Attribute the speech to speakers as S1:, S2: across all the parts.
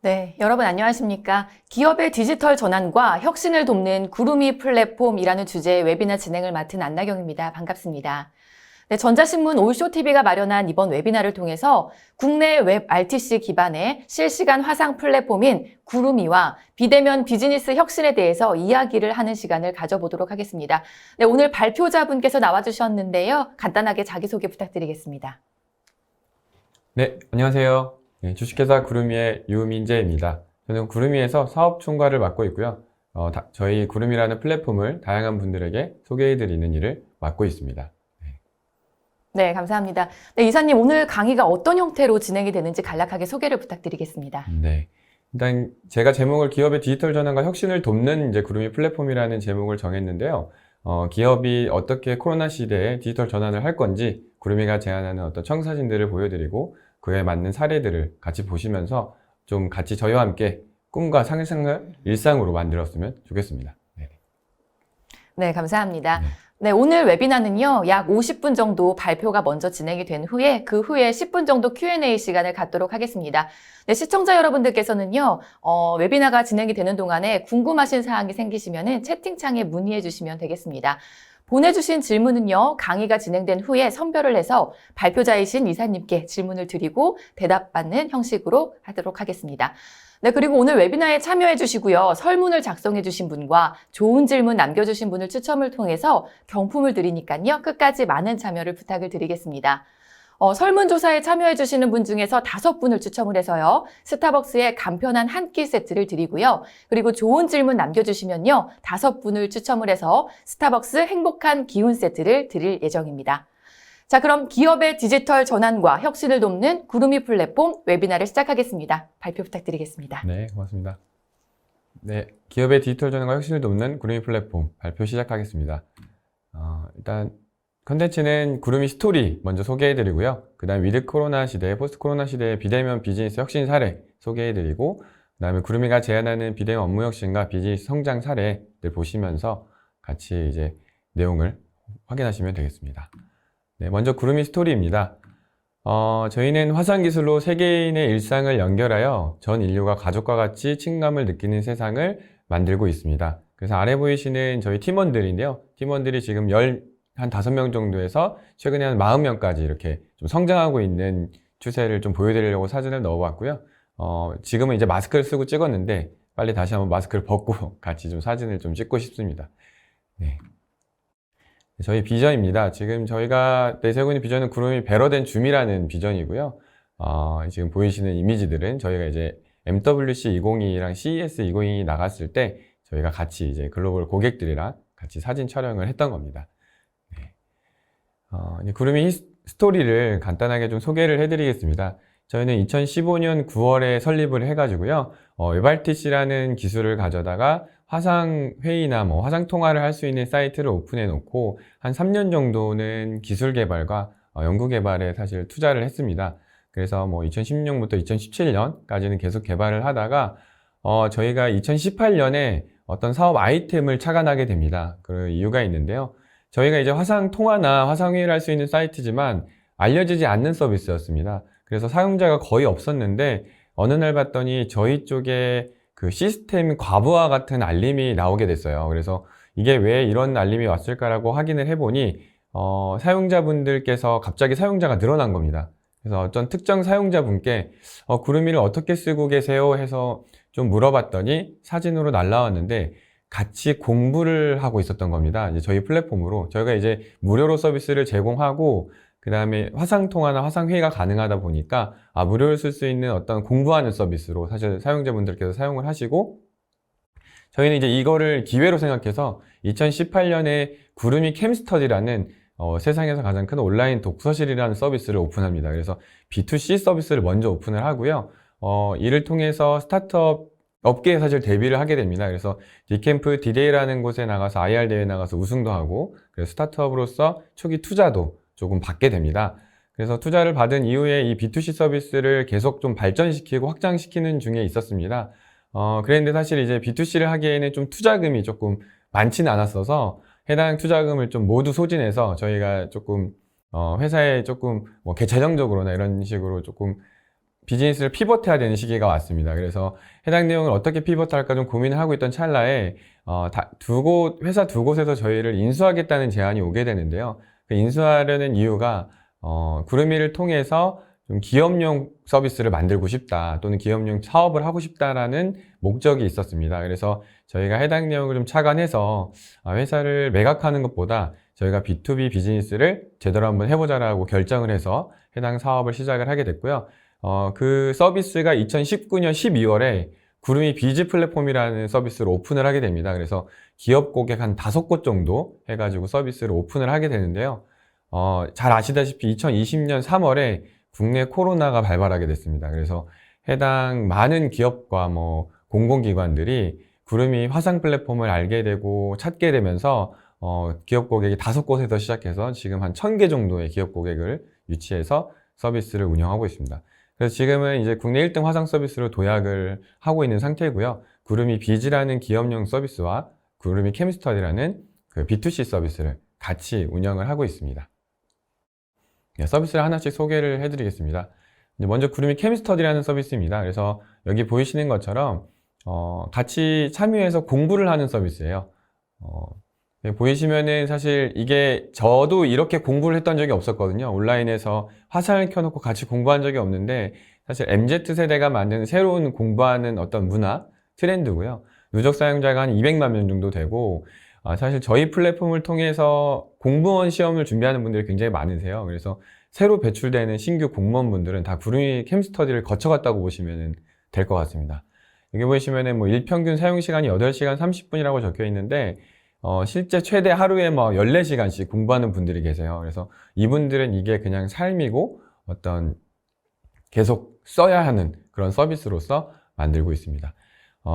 S1: 네, 여러분 안녕하십니까? 기업의 디지털 전환과 혁신을 돕는 구루미 플랫폼이라는 주제의 웨비나 진행을 맡은 안나경입니다. 반갑습니다. 네, 전자신문 올쇼TV가 마련한 이번 웨비나를 통해서 국내 웹 RTC 기반의 실시간 화상 플랫폼인 구루미와 비대면 비즈니스 혁신에 대해서 이야기를 하는 시간을 가져보도록 하겠습니다. 네, 오늘 발표자분께서 나와주셨는데요. 간단하게 자기소개 부탁드리겠습니다.
S2: 네, 안녕하세요. 주식회사 구루미의 유민재입니다. 저는 구루미에서 사업총괄을 맡고 있고요. 저희 구루미라는 플랫폼을 다양한 분들에게 소개해드리는 일을 맡고 있습니다.
S1: 네, 감사합니다. 네, 이사님 오늘 강의가 어떤 형태로 진행이 되는지 간략하게 소개를 부탁드리겠습니다.
S2: 네, 일단 제가 제목을 기업의 디지털 전환과 혁신을 돕는 구루미 플랫폼이라는 제목을 정했는데요. 기업이 어떻게 코로나 시대에 디지털 전환을 할 건지 구루미가 제안하는 어떤 청사진들을 보여드리고 그에 맞는 사례들을 같이 보시면서 좀 같이 저희와 함께 꿈과 상상을 일상으로 만들었으면 좋겠습니다.
S1: 네, 감사합니다. 네, 오늘 웨비나는요, 약 50분 정도 발표가 먼저 진행이 된 후에 그 후에 10분 정도 Q&A 시간을 갖도록 하겠습니다. 네, 시청자 여러분들께서는요, 웨비나가 진행이 되는 동안에 궁금하신 사항이 생기시면은 채팅창에 문의해 주시면 되겠습니다. 보내주신 질문은요, 강의가 진행된 후에 선별을 해서 발표자이신 이사님께 질문을 드리고 대답받는 형식으로 하도록 하겠습니다. 네, 그리고 오늘 웨비나에 참여해 주시고요, 설문을 작성해 주신 분과 좋은 질문 남겨주신 분을 추첨을 통해서 경품을 드리니까요, 끝까지 많은 참여를 부탁을 드리겠습니다. 설문조사에 참여해 주시는 분 중에서 5분을 추첨을 해서요, 스타벅스의 간편한 한 끼 세트를 드리고요, 그리고 좋은 질문 남겨주시면요, 5분을 추첨을 해서 스타벅스 행복한 기운 세트를 드릴 예정입니다. 자, 그럼 기업의 디지털 전환과 혁신을 돕는 구루미 플랫폼 웨비나를 시작하겠습니다. 발표 부탁드리겠습니다.
S2: 네, 고맙습니다. 네, 기업의 디지털 전환과 혁신을 돕는 구루미 플랫폼 발표 시작하겠습니다. 일단 컨텐츠는 구루미 스토리 먼저 소개해드리고요. 그 다음 위드 코로나 시대, 포스트 코로나 시대의 비대면 비즈니스 혁신 사례 소개해드리고, 그 다음에 구루미가 제안하는 비대면 업무 혁신과 비즈니스 성장 사례들 보시면서 같이 내용을 확인하시면 되겠습니다. 네, 먼저 구루미 스토리입니다. 저희는 화상 기술로 세계인의 일상을 연결하여 전 인류가 가족과 같이 친감을 느끼는 세상을 만들고 있습니다. 그래서 아래 보이시는 저희 팀원들인데요. 팀원들이 지금 한 5명 정도에서 최근에 한 40명까지 이렇게 좀 성장하고 있는 추세를 좀 보여드리려고 사진을 넣어봤고요. 지금은 이제 마스크를 쓰고 찍었는데 빨리 다시 한번 마스크를 벗고 같이 좀 사진을 좀 찍고 싶습니다. 네. 저희 비전입니다. 지금 저희가 내세우고 있는 비전은 구루미 배러된 줌이라는 비전이고요. 지금 보이시는 이미지들은 저희가 이제 MWC 2022랑 CES 2022 나갔을 때 저희가 같이 글로벌 고객들이랑 같이 사진 촬영을 했던 겁니다. 구루미 스토리를 간단하게 좀 소개를 해드리겠습니다. 저희는 2015년 9월에 설립을 해가지고요, WebRTC라는 기술을 가져다가 화상 회의나 화상 통화를 할 수 있는 사이트를 오픈해 놓고 한 3년 정도는 기술 개발과 연구 개발에 사실 투자를 했습니다. 그래서 2016년부터 2017년까지는 계속 개발을 하다가 저희가 2018년에 어떤 사업 아이템을 착안하게 됩니다. 그 이유가 있는데요. 저희가 이제 화상 통화나 화상 회의를 할 수 있는 사이트지만 알려지지 않는 서비스였습니다. 그래서 사용자가 거의 없었는데 어느 날 봤더니 저희 쪽에 그 시스템 과부하 같은 알림이 나오게 됐어요. 그래서 이게 왜 이런 알림이 왔을까라고 확인을 해보니 사용자분들께서 갑자기 사용자가 늘어난 겁니다. 그래서 어떤 특정 사용자분께 구루미를 어떻게 쓰고 계세요 해서 좀 물어봤더니 사진으로 날라왔는데 같이 공부를 하고 있었던 겁니다. 이제 저희 플랫폼으로 저희가 이제 무료로 서비스를 제공하고 그 다음에 화상통화나 화상회의가 가능하다 보니까 무료로 쓸 수 있는 어떤 공부하는 서비스로 사실 사용자분들께서 사용을 하시고, 저희는 이제 이거를 기회로 생각해서 2018년에 구루미 캠스터디라는 세상에서 가장 큰 온라인 독서실이라는 서비스를 오픈합니다. 그래서 B2C 서비스를 먼저 오픈을 하고요. 이를 통해서 스타트업 업계에 사실 데뷔를 하게 됩니다. 그래서 디캠프 디데이라는 곳에 나가서 IR 대회에 나가서 우승도 하고, 그래서 스타트업으로서 초기 투자도 조금 받게 됩니다. 그래서 투자를 받은 이후에 이 B2C 서비스를 계속 좀 발전시키고 확장시키는 중에 있었습니다. 그랬는데 사실 이제 B2C를 하기에는 좀 투자금이 조금 많지는 않았어서 해당 투자금을 좀 모두 소진해서 저희가 조금 회사에 조금 재정적으로나 이런 식으로 조금 비즈니스를 피벗해야 되는 시기가 왔습니다. 그래서 해당 내용을 어떻게 피벗할까 좀 고민을 하고 있던 찰나에 회사 두 곳에서 저희를 인수하겠다는 제안이 오게 되는데요. 그 인수하려는 이유가 구름이를 통해서 좀 기업용 서비스를 만들고 싶다, 또는 기업용 사업을 하고 싶다라는 목적이 있었습니다. 그래서 저희가 해당 내용을 좀 착안해서 회사를 매각하는 것보다 저희가 B2B 비즈니스를 제대로 한번 해보자라고 결정을 해서 해당 사업을 시작을 하게 됐고요. 그 서비스가 2019년 12월에 구름이 비즈 플랫폼이라는 서비스를 오픈을 하게 됩니다. 그래서 기업 고객 한 5곳 정도 해가지고 서비스를 오픈을 하게 되는데요. 잘 아시다시피 2020년 3월에 국내 코로나가 발발하게 됐습니다. 그래서 해당 많은 기업과 공공기관들이 구름이 화상 플랫폼을 알게 되고 찾게 되면서 기업 고객이 5곳에서 시작해서 지금 한 1000개 정도의 기업 고객을 유치해서 서비스를 운영하고 있습니다. 그래서 지금은 이제 국내 1등 화상 서비스로 도약을 하고 있는 상태고요. 구름이 비즈라는 기업용 서비스와 구름이 캠스터디라는 그 B2C 서비스를 같이 운영을 하고 있습니다. 네, 서비스를 하나씩 소개를 해드리겠습니다. 먼저 구름이 캠스터디라는 서비스입니다. 그래서 여기 보이시는 것처럼 같이 참여해서 공부를 하는 서비스예요. 보이시면은 사실 이게 저도 이렇게 공부를 했던 적이 없었거든요. 온라인에서 화상을 켜놓고 같이 공부한 적이 없는데, 사실 MZ세대가 만드는 새로운 공부하는 어떤 문화, 트렌드고요. 누적 사용자가 한 200만 명 정도 되고, 사실 저희 플랫폼을 통해서 공무원 시험을 준비하는 분들이 굉장히 많으세요. 그래서 새로 배출되는 신규 공무원분들은 다 구름이 캠스터디를 거쳐갔다고 보시면 될 것 같습니다. 여기 보시면은 일평균 사용시간이 8시간 30분이라고 적혀 있는데, 실제 최대 하루에 14시간씩 공부하는 분들이 계세요. 그래서 이분들은 이게 그냥 삶이고 어떤 계속 써야 하는 그런 서비스로서 만들고 있습니다.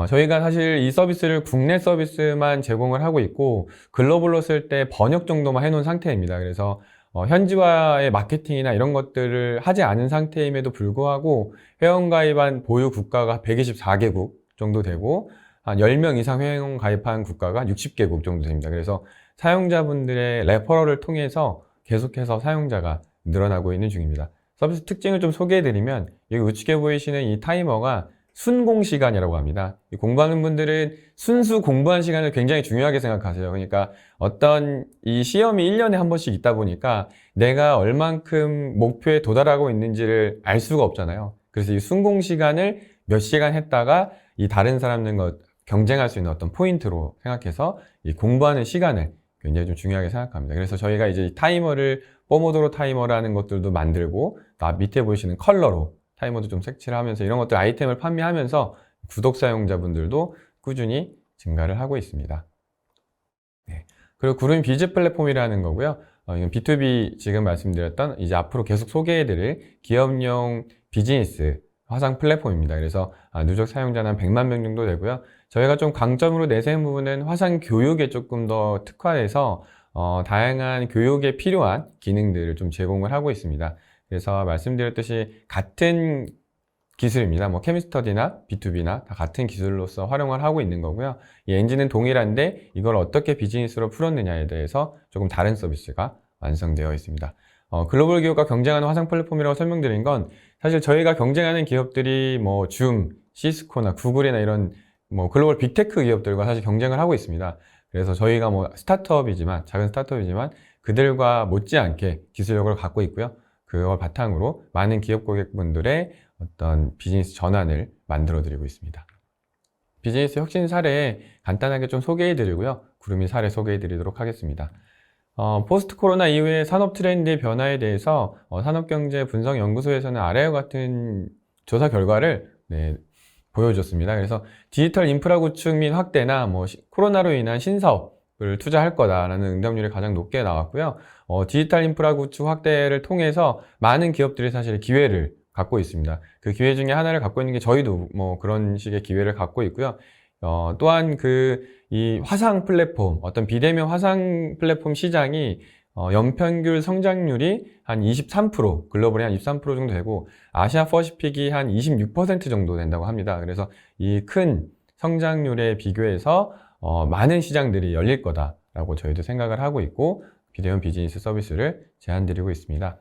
S2: 저희가 사실 이 서비스를 국내 서비스만 제공을 하고 있고, 글로벌로 쓸 때 번역 정도만 해놓은 상태입니다. 그래서 현지화의 마케팅이나 이런 것들을 하지 않은 상태임에도 불구하고 회원가입한 보유 국가가 124개국 정도 되고, 한 10명 이상 회원 가입한 국가가 60개국 정도 됩니다. 그래서 사용자분들의 레퍼럴을 통해서 계속해서 사용자가 늘어나고 있는 중입니다. 서비스 특징을 좀 소개해드리면, 여기 우측에 보이시는 이 타이머가 순공 시간이라고 합니다. 공부하는 분들은 순수 공부한 시간을 굉장히 중요하게 생각하세요. 그러니까 어떤 이 시험이 1년에 한 번씩 있다 보니까 내가 얼만큼 목표에 도달하고 있는지를 알 수가 없잖아요. 그래서 이 순공 시간을 몇 시간 했다가 이 다른 사람들과 경쟁할 수 있는 어떤 포인트로 생각해서 이 공부하는 시간을 굉장히 좀 중요하게 생각합니다. 그래서 저희가 이제 이 타이머를 포모도로 타이머라는 것들도 만들고, 밑에 보이시는 컬러로 타이머도 좀 색칠을 하면서 이런 것들 아이템을 판매하면서 구독 사용자분들도 꾸준히 증가를 하고 있습니다. 네. 그리고 구름 비즈 플랫폼이라는 거고요. 이건 B2B 지금 말씀드렸던 이제 앞으로 계속 소개해드릴 기업용 비즈니스 화상 플랫폼입니다. 그래서 누적 사용자는 한 100만 명 정도 되고요. 저희가 좀 강점으로 내세운 부분은 화상 교육에 조금 더 특화해서 다양한 교육에 필요한 기능들을 좀 제공을 하고 있습니다. 그래서 말씀드렸듯이 같은 기술입니다. 케미스터디나 B2B나 다 같은 기술로서 활용을 하고 있는 거고요. 이 엔진은 동일한데 이걸 어떻게 비즈니스로 풀었느냐에 대해서 조금 다른 서비스가 완성되어 있습니다. 글로벌 기업과 경쟁하는 화상 플랫폼이라고 설명드린 건, 사실 저희가 경쟁하는 기업들이 줌, 시스코나 구글이나 이런 글로벌 빅테크 기업들과 사실 경쟁을 하고 있습니다. 그래서 저희가 스타트업이지만, 작은 스타트업이지만 그들과 못지않게 기술력을 갖고 있고요. 그걸 바탕으로 많은 기업 고객분들의 어떤 비즈니스 전환을 만들어 드리고 있습니다. 비즈니스 혁신 사례 간단하게 좀 소개해 드리고요. 구름이 사례 소개해 드리도록 하겠습니다. 포스트 코로나 이후의 산업 트렌드의 변화에 대해서 산업경제분석연구소에서는 아래와 같은 조사 결과를 보여줬습니다. 그래서 디지털 인프라 구축 및 확대나 코로나로 인한 신사업을 투자할 거다라는 응답률이 가장 높게 나왔고요. 디지털 인프라 구축 확대를 통해서 많은 기업들이 사실 기회를 갖고 있습니다. 그 기회 중에 하나를 갖고 있는 게 저희도 그런 식의 기회를 갖고 있고요. 또한 이 화상 플랫폼, 어떤 비대면 화상 플랫폼 시장이 연평균 성장률이 한 23%, 글로벌이 한 23% 정도 되고, 아시아 퍼시픽이 한 26% 정도 된다고 합니다. 그래서 이 큰 성장률에 비교해서 많은 시장들이 열릴 거다라고 저희도 생각을 하고 있고, 비대면 비즈니스 서비스를 제안드리고 있습니다.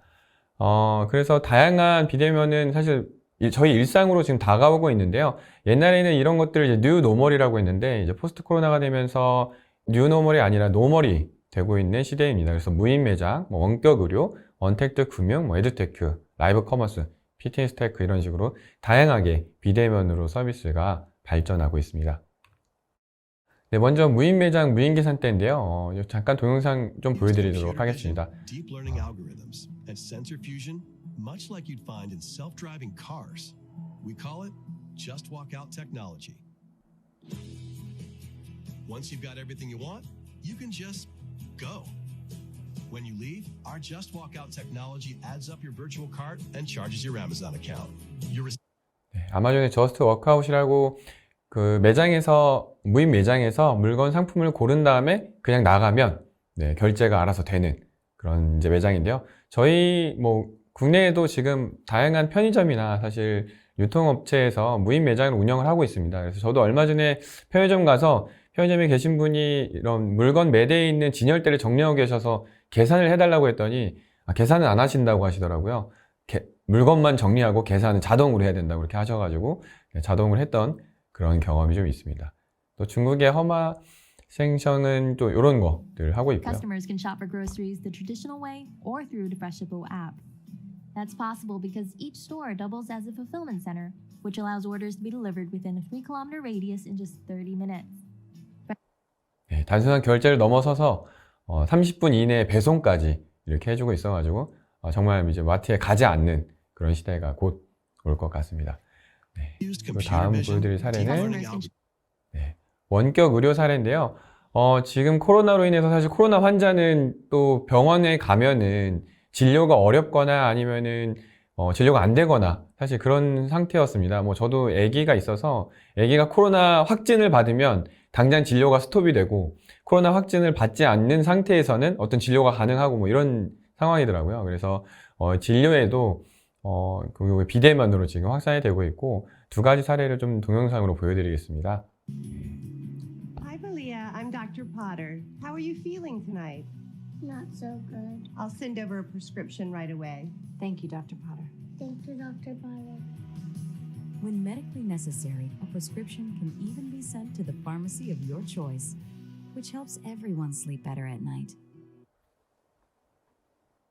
S2: 그래서 다양한 비대면은 사실 저희 일상으로 지금 다가오고 있는데요. 옛날에는 이런 것들을 이제 뉴 노멀이라고 했는데 이제 포스트 코로나가 되면서 뉴 노멀이 아니라 노멀이 되고 있는 시대입니다. 그래서 무인 매장, 뭐 원격 의료, 언택트 금융, 뭐 에듀테크, 라이브 커머스, 피트니스 테크 이런 식으로 다양하게 비대면으로 서비스가 발전하고 있습니다. 네, 먼저 무인 매장, 무인 계산대인데요. 잠깐 동영상 좀 보여드리도록 하겠습니다.
S3: Deep learning algorithms and sensor fusion, much like you'd find in self-driving cars. We call it Just Walk Out technology. Once you've got everything you want, you can just go. When you leave, our Just Walk Out technology adds up your virtual cart and charges your Amazon account.
S2: 네, 아마존의 저스트 워크아웃이라고 그 매장에서 무인 매장에서 물건 상품을 고른 다음에 그냥 나가면 네, 결제가 알아서 되는 그런 이제 매장인데요. 저희 뭐 국내에도 지금 다양한 편의점이나 사실 유통업체에서 무인 매장을 운영을 하고 있습니다. 그래서 저도 얼마 전에 편의점 가서 편의점에 계신 분이 이런 물건 매대에 있는 진열대를 정리하고 계셔서 계산을 해달라고 했더니 계산은 안 하신다고 하시더라고요. 물건만 정리하고 계산은 자동으로 해야 된다고 그렇게 하셔가지고 자동으로 했던 그런 경험이 좀 있습니다. 또 중국의 허마 생성은 또 이런 것들 하고 있고요.
S4: Customers can shop for groceries the traditional way or through the Freshippo app. That's possible because each store doubles as a fulfillment center, which allows orders to be delivered within a 3-kilometer radius in just 30 minutes.
S2: 네, 단순한 결제를 넘어서서 30분 이내에 배송까지 이렇게 해주고 있어가지고 정말 이제 마트에 가지 않는 그런 시대가 곧 올 것 같습니다. 네, 그리고 다음 보여드릴 사례는 네, 원격 의료 사례인데요. 지금 코로나로 인해서 사실 코로나 환자는 또 병원에 가면은 진료가 어렵거나 아니면은 진료가 안 되거나 사실 그런 상태였습니다. 뭐 저도 아기가 있어서 아기가 코로나 확진을 받으면 당장 진료가 스톱이 되고 코로나 확진을 받지 않는 상태에서는 어떤 진료가 가능하고 뭐 이런 상황이더라고요. 그래서 진료에도 그 비대면으로 지금 확산이 되고 있고 두 가지 사례를 좀 동영상으로 보여드리겠습니다.
S5: Hi, Valia. I'm Dr. Potter. How are you feeling tonight?
S6: Not so good.
S5: I'll send over a prescription right away.
S4: Thank you, Dr. Potter.
S6: Thank you, Dr. Potter.
S7: When medically necessary, a prescription can even be sent to the pharmacy of your choice, which helps everyone sleep better at night.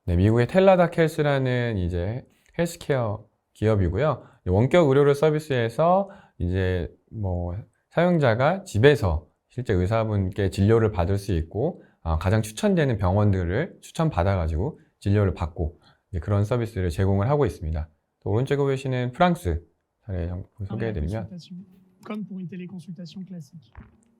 S2: 네, 미국의 텔라닥 헬스라는 이제 헬스케어 기업이고요. 원격 의료를 서비스해서 이제 뭐 사용자가 집에서 실제 의사분께 진료를 받을 수 있고 가장 추천되는 병원들을 추천받아가지고 진료를 받고 그런 서비스를 제공을 하고 있습니다. 또 오른쪽에 보시는 프랑스 사례 소개해드리면
S8: Comme pour une téléconsultation classique.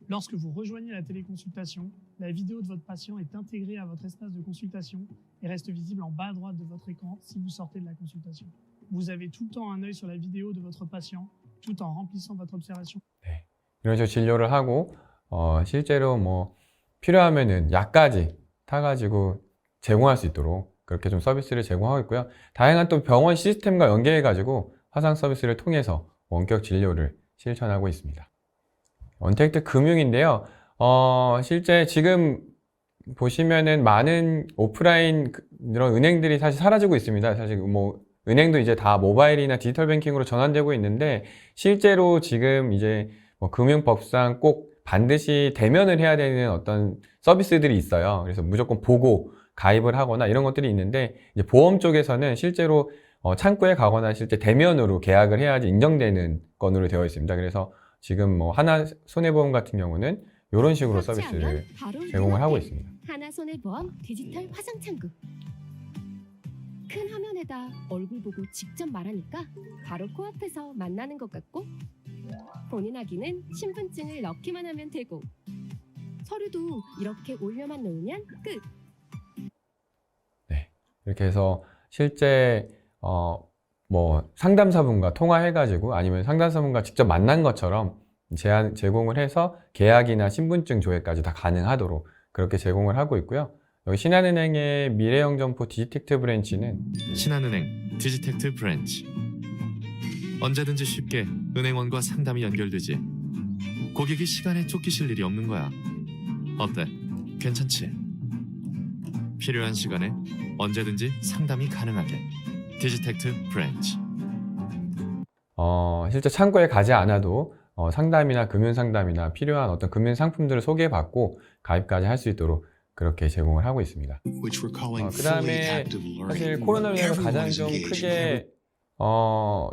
S8: Lorsque vous rejoignez la téléconsultation, la vidéo de votre patient est intégrée à votre espace de consultation et reste visible en bas à droite de votre écran si vous sortez de la consultation. Vous avez tout le temps un œil sur la vidéo de votre patient tout en remplissant votre observation.
S2: 네, 이런 식으로 진료를 하고 실제로 뭐 필요하면은 약까지 타가지고 제공할 수 있도록 그렇게 좀 서비스를 제공하고 있고요. 다양한 또 병원 시스템과 연계해가지고 화상 서비스를 통해서 원격 진료를 실천하고 있습니다. 언택트 금융인데요. 실제 지금 보시면은 많은 오프라인 이런 은행들이 사실 사라지고 있습니다. 사실 뭐 은행도 이제 다 모바일이나 디지털 뱅킹으로 전환되고 있는데 실제로 지금 이제 뭐 금융법상 꼭 반드시 대면을 해야 되는 어떤 서비스들이 있어요. 그래서 무조건 보고 가입을 하거나 이런 것들이 있는데 이제 보험 쪽에서는 실제로 창구에 가거나 실제 대면으로 계약을 해야지 인정되는 건으로 되어 있습니다. 그래서 지금 뭐 하나 손해보험 같은 경우는 이런 식으로 서비스를 제공을 하고 있습니다.
S9: 하나손해보험 디지털 화상창구. 큰 화면에다 얼굴 보고 직접 말하니까 바로 코앞에서 만나는 것 같고 본인 확인은 신분증을 넣기만 하면 되고 서류도 이렇게 올려만 놓으면 끝.
S2: 네, 이렇게 해서 실제 뭐 상담사분과 통화해가지고 아니면 상담사분과 직접 만난 것처럼 제공을 해서 계약이나 신분증 조회까지 다 가능하도록 그렇게 제공을 하고 있고요. 여기 신한은행의 미래영점포 디지텍트 브랜치는
S10: 신한은행 디지텍트 브랜치. 언제든지 쉽게 은행원과 상담이 연결되지. 고객이 시간에 쫓기실 일이 없는 거야. 어때? 괜찮지? 필요한 시간에 언제든지 상담이 가능하게. 디지텍트 브랜치.
S2: 실제 창고에 가지 않아도 상담이나 금융 상담이나 필요한 어떤 금융 상품들을 소개받고 가입까지 할 수 있도록 그렇게 제공을 하고 있습니다.
S3: which we're calling
S2: 그
S3: fully
S2: 다음에
S3: active
S2: 사실
S3: learning.
S2: 코로나로 인해서 가장
S3: Everyone's
S2: 좀
S3: engaged.
S2: 크게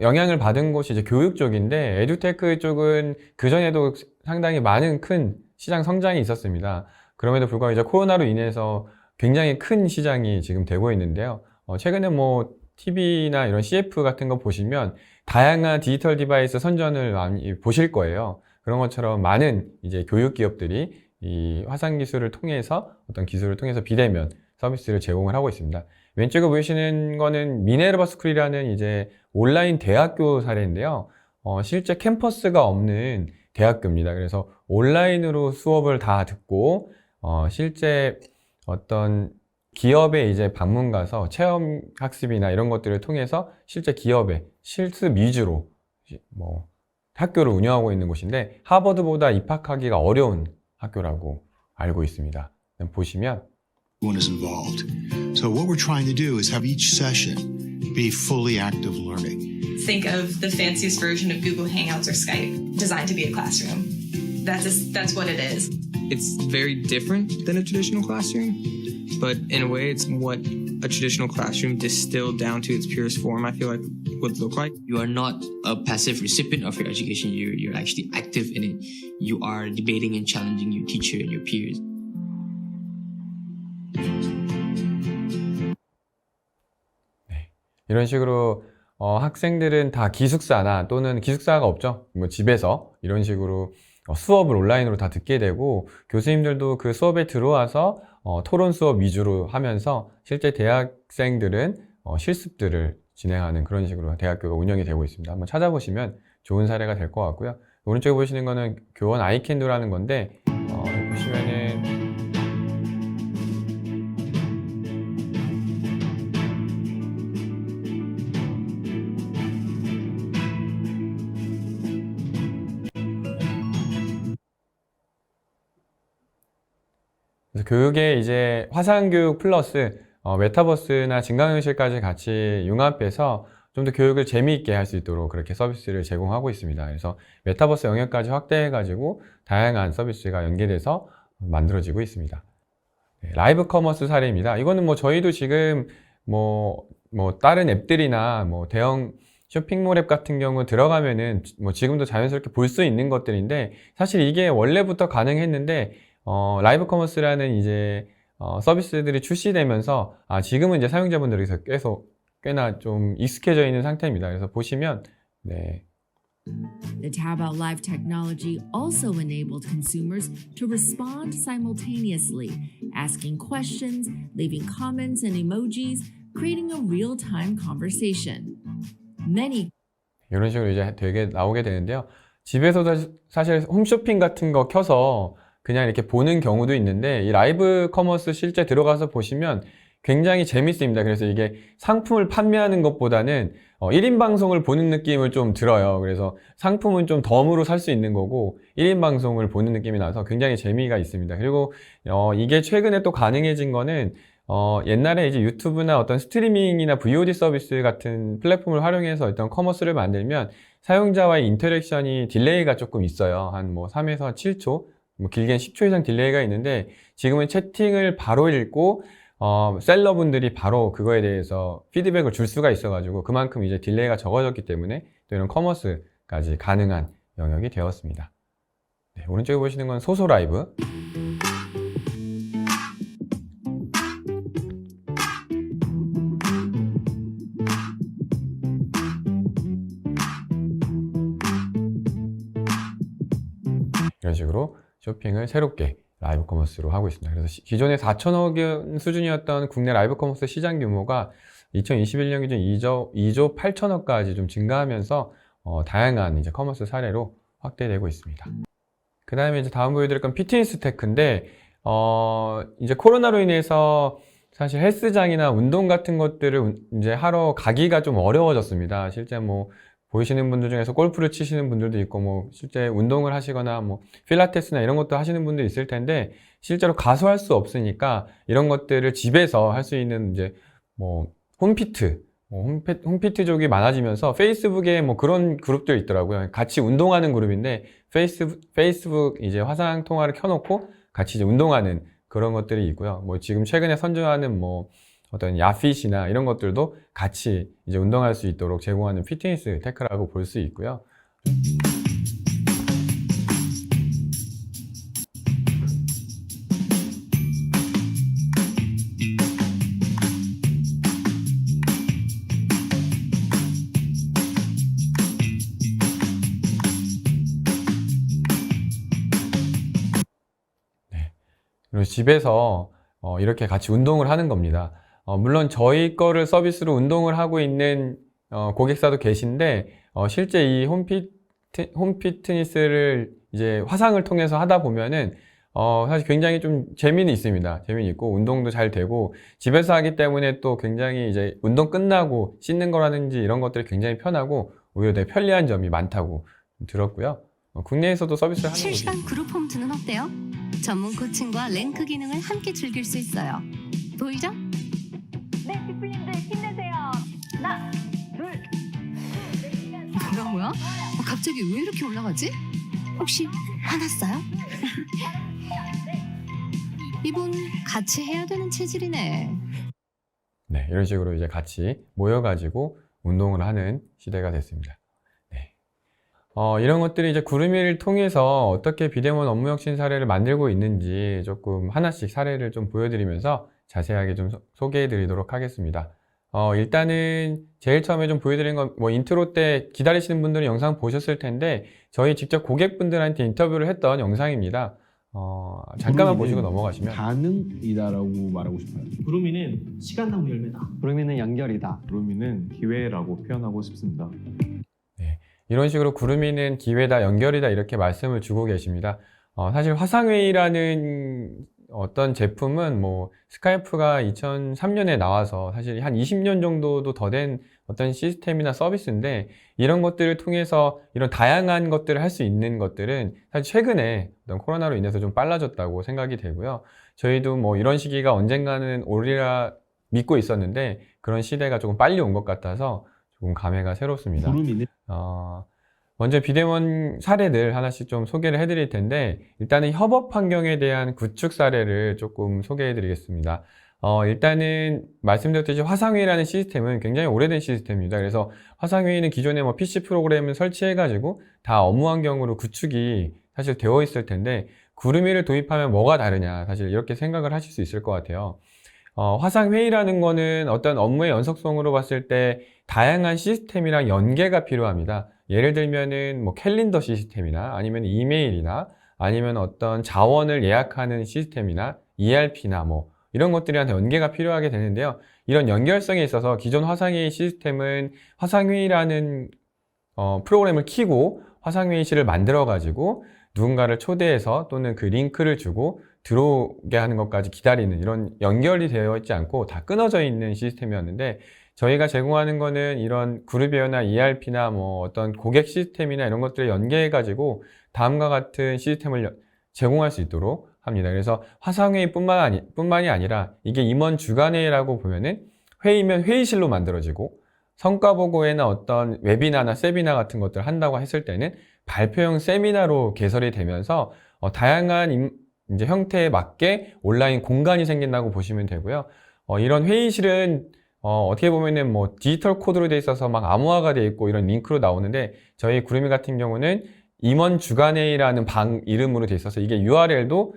S2: 영향을 받은 곳이 이제 교육 쪽인데, 에듀테크 쪽은 그전에도 상당히 많은 큰 시장 성장이 있었습니다. 그럼에도 불구하고 이제 코로나로 인해서 굉장히 큰 시장이 지금 되고 있는데요. 최근에 뭐 TV나 이런 CF 같은 거 보시면 다양한 디지털 디바이스 선전을 많이 보실 거예요. 그런 것처럼 많은 이제 교육 기업들이 이 화상 기술을 통해서 어떤 기술을 통해서 비대면 서비스를 제공을 하고 있습니다. 왼쪽에 보이시는 거는 미네르바 스쿨이라는 이제 온라인 대학교 사례인데요. 실제 캠퍼스가 없는 대학교입니다. 그래서 온라인으로 수업을 다 듣고 실제 어떤 기업에 이제 방문 가서 체험 학습이나 이런 것들을 통해서 실제 기업의 실습 위주로 뭐 학교를 운영하고 있는 곳인데, 하버드보다 입학하기가 어려운 학교라고 알고 있습니다. 보시면
S3: Everyone is involved. So what we're trying to do is have each session be fully active learning.
S11: Think of the fanciest version of Google Hangouts or Skype, designed to be a classroom. That's what it is.
S12: It's very different than a traditional classroom, but in a way, it's what a traditional classroom distilled down to its purest form, I feel like, would look like.
S13: You are not a passive recipient of your education. You're actually active in it. You are debating and challenging your teacher and your peers.
S2: 이런 식으로 학생들은 다 기숙사나 또는 기숙사가 없죠. 뭐 집에서 이런 식으로 수업을 온라인으로 다 듣게 되고, 교수님들도 그 수업에 들어와서 토론 수업 위주로 하면서 실제 대학생들은 실습들을 진행하는 그런 식으로 대학교가 운영이 되고 있습니다. 한번 찾아보시면 좋은 사례가 될 것 같고요. 오른쪽에 보시는 거는 교원 아이캔도라는 건데, 보시면은 그래서 교육에 이제 화상교육 플러스 메타버스나 증강현실까지 같이 융합해서 좀 더 교육을 재미있게 할 수 있도록 그렇게 서비스를 제공하고 있습니다. 그래서 메타버스 영역까지 확대해가지고 다양한 서비스가 연계돼서 만들어지고 있습니다. 라이브 커머스 사례입니다. 이거는 뭐 저희도 지금 뭐 다른 앱들이나 뭐 대형 쇼핑몰 앱 같은 경우 들어가면은 뭐 지금도 자연스럽게 볼 수 있는 것들인데, 사실 이게 원래부터 가능했는데 라이브 커머스라는 이제 서비스들이 출시되면서 지금은 이제 사용자분들에서 꽤나 좀 익숙해져 있는 상태입니다. 그래서 보시면
S14: The Taobao Live technology also enabled consumers to respond simultaneously, asking questions, leaving comments and emojis, creating a real-time conversation. Many
S2: 이런 식으로 이제 되게 나오게 되는데요. 집에서도 사실 홈쇼핑 같은 거 켜서 그냥 이렇게 보는 경우도 있는데, 이 라이브 커머스 실제 들어가서 보시면 굉장히 재밌습니다. 그래서 이게 상품을 판매하는 것보다는 1인 방송을 보는 느낌을 좀 들어요. 그래서 상품은 좀 덤으로 살 수 있는 거고 1인 방송을 보는 느낌이 나서 굉장히 재미가 있습니다. 그리고 이게 최근에 또 가능해진 거는 옛날에 이제 유튜브나 어떤 스트리밍이나 VOD 서비스 같은 플랫폼을 활용해서 어떤 커머스를 만들면 사용자와의 인터랙션이 딜레이가 조금 있어요. 한 뭐 3에서 7초, 뭐 길게는 10초 이상 딜레이가 있는데, 지금은 채팅을 바로 읽고 셀러분들이 바로 그거에 대해서 피드백을 줄 수가 있어가지고 그만큼 이제 딜레이가 적어졌기 때문에 또 이런 커머스까지 가능한 영역이 되었습니다. 오른쪽에 보시는 건 소소 라이브. 이런 식으로 쇼핑을 새롭게 라이브 커머스로 하고 있습니다. 그래서 기존에 4천억 원 수준이었던 국내 라이브 커머스 시장 규모가 2021년 기준 2조 8천억까지 좀 증가하면서 다양한 이제 커머스 사례로 확대되고 있습니다. 그 다음에 이제 다음 보여드릴 건 피트니스 테크인데, 이제 코로나로 인해서 사실 헬스장이나 운동 같은 것들을 이제 하러 가기가 좀 어려워졌습니다. 실제 뭐 보이시는 분들 중에서 골프를 치시는 분들도 있고, 뭐 실제 운동을 하시거나 뭐 필라테스나 이런 것도 하시는 분도 있을 텐데, 실제로 가서 할 수 없으니까 이런 것들을 집에서 할 수 있는 이제 뭐 홈피트 홈피트족이 많아지면서 페이스북에 뭐 그런 그룹들이 있더라고요. 같이 운동하는 그룹인데 페이스북 이제 화상 통화를 켜놓고 같이 이제 운동하는 그런 것들이 있고요. 뭐 지금 최근에 선정하는 뭐 어떤 야핏이나 이런 것들도 같이 이제 운동할 수 있도록 제공하는 피트니스 테크라고 볼 수 있고요. 그리고 집에서 이렇게 같이 운동을 하는 겁니다. 물론 저희 거를 서비스로 운동을 하고 있는 고객사도 계신데 실제 이 홈피트니스를 이제 화상을 통해서 하다 보면은 사실 굉장히 좀 재미는 있습니다. 재미는 있고 운동도 잘 되고 집에서 하기 때문에 또 굉장히 이제 운동 끝나고 씻는 거라든지 이런 것들이 굉장히 편하고 오히려 되게 편리한 점이 많다고 들었고요. 국내에서도 서비스를 하는 거죠.
S15: 실시간 그룹 홈트는 어때요? 전문 코칭과 랭크 기능을 함께 즐길 수 있어요. 보이죠?
S16: 네, 디플님들 힘내세요. 하나, 둘,
S15: 뭐야? 갑자기 왜 이렇게 올라가지? 혹시 화났어요? 이분 같이 해야 되는 체질이네.
S2: 네, 이런 식으로 이제 같이 모여가지고 운동을 하는 시대가 됐습니다. 이런 것들이 이제 구름이를 통해서 어떻게 비대면 업무 혁신 사례를 만들고 있는지 조금 하나씩 사례를 좀 보여드리면서 자세하게 좀 소개해 드리도록 하겠습니다. 일단은 제일 처음에 좀 보여드린 건 뭐 인트로 때 기다리시는 분들은 영상 보셨을 텐데 저희 직접 고객분들한테 인터뷰를 했던 영상입니다. 잠깐만 보시고 넘어가시면
S17: 가능이다라고 말하고 싶어요.
S18: 구름이는 시간당 열매다. 구름이는 연결이다.
S19: 구름이는 기회라고 표현하고 싶습니다.
S2: 이런 식으로 구름이는 기회다, 연결이다 이렇게 말씀을 주고 계십니다. 사실 화상회의라는 어떤 제품은 뭐 스카이프가 2003년에 나와서 사실 한 20년 정도도 더 된 어떤 시스템이나 서비스인데 이런 것들을 통해서 이런 다양한 것들을 할 수 있는 것들은 사실 최근에 어떤 코로나로 인해서 좀 빨라졌다고 생각이 되고요. 저희도 뭐 이런 시기가 언젠가는 오리라 믿고 있었는데 그런 시대가 조금 빨리 온 것 같아서 조금 감회가 새롭습니다. 먼저 비대면 사례들 하나씩 좀 소개를 해드릴 텐데 일단은 협업 환경에 대한 구축 사례를 조금 소개해 드리겠습니다. 일단은 말씀드렸듯이 화상회의라는 시스템은 굉장히 오래된 시스템입니다. 그래서 화상회의는 기존에 뭐 PC 프로그램을 설치해가지고 다 업무 환경으로 구축이 사실 되어 있을 텐데 구름이를 도입하면 뭐가 다르냐 사실 이렇게 생각을 하실 수 있을 것 같아요. 화상회의라는 거는 어떤 업무의 연속성으로 봤을 때 다양한 시스템이랑 연계가 필요합니다. 예를 들면은 뭐 캘린더 시스템이나 아니면 이메일이나 아니면 어떤 자원을 예약하는 시스템이나 ERP나 뭐 이런 것들이랑 연계가 필요하게 되는데요. 이런 연결성에 있어서 기존 화상회의 시스템은 화상회의라는 프로그램을 키고 화상회의실을 만들어 가지고 누군가를 초대해서 또는 그 링크를 주고 들어오게 하는 것까지 기다리는 이런 연결이 되어 있지 않고 다 끊어져 있는 시스템이었는데 저희가 제공하는 거는 이런 그룹웨어나 ERP나 뭐 어떤 고객 시스템이나 이런 것들을 연계해 가지고 다음과 같은 시스템을 제공할 수 있도록 합니다. 그래서 화상회의뿐만이 아니라 이게 임원 주간회의라고 보면은 회의면 회의실로 만들어지고 성과 보고회나 어떤 웨비나나 세미나 같은 것들을 한다고 했을 때는 발표형 세미나로 개설이 되면서 다양한 이제 형태에 맞게 온라인 공간이 생긴다고 보시면 되고요. 이런 회의실은 어떻게 보면은 뭐 디지털 코드로 돼 있어서 막 암호화가 돼 있고 이런 링크로 나오는데 저희 구름이 같은 경우는 임원 주간회의라는 방 이름으로 돼 있어서 이게 URL도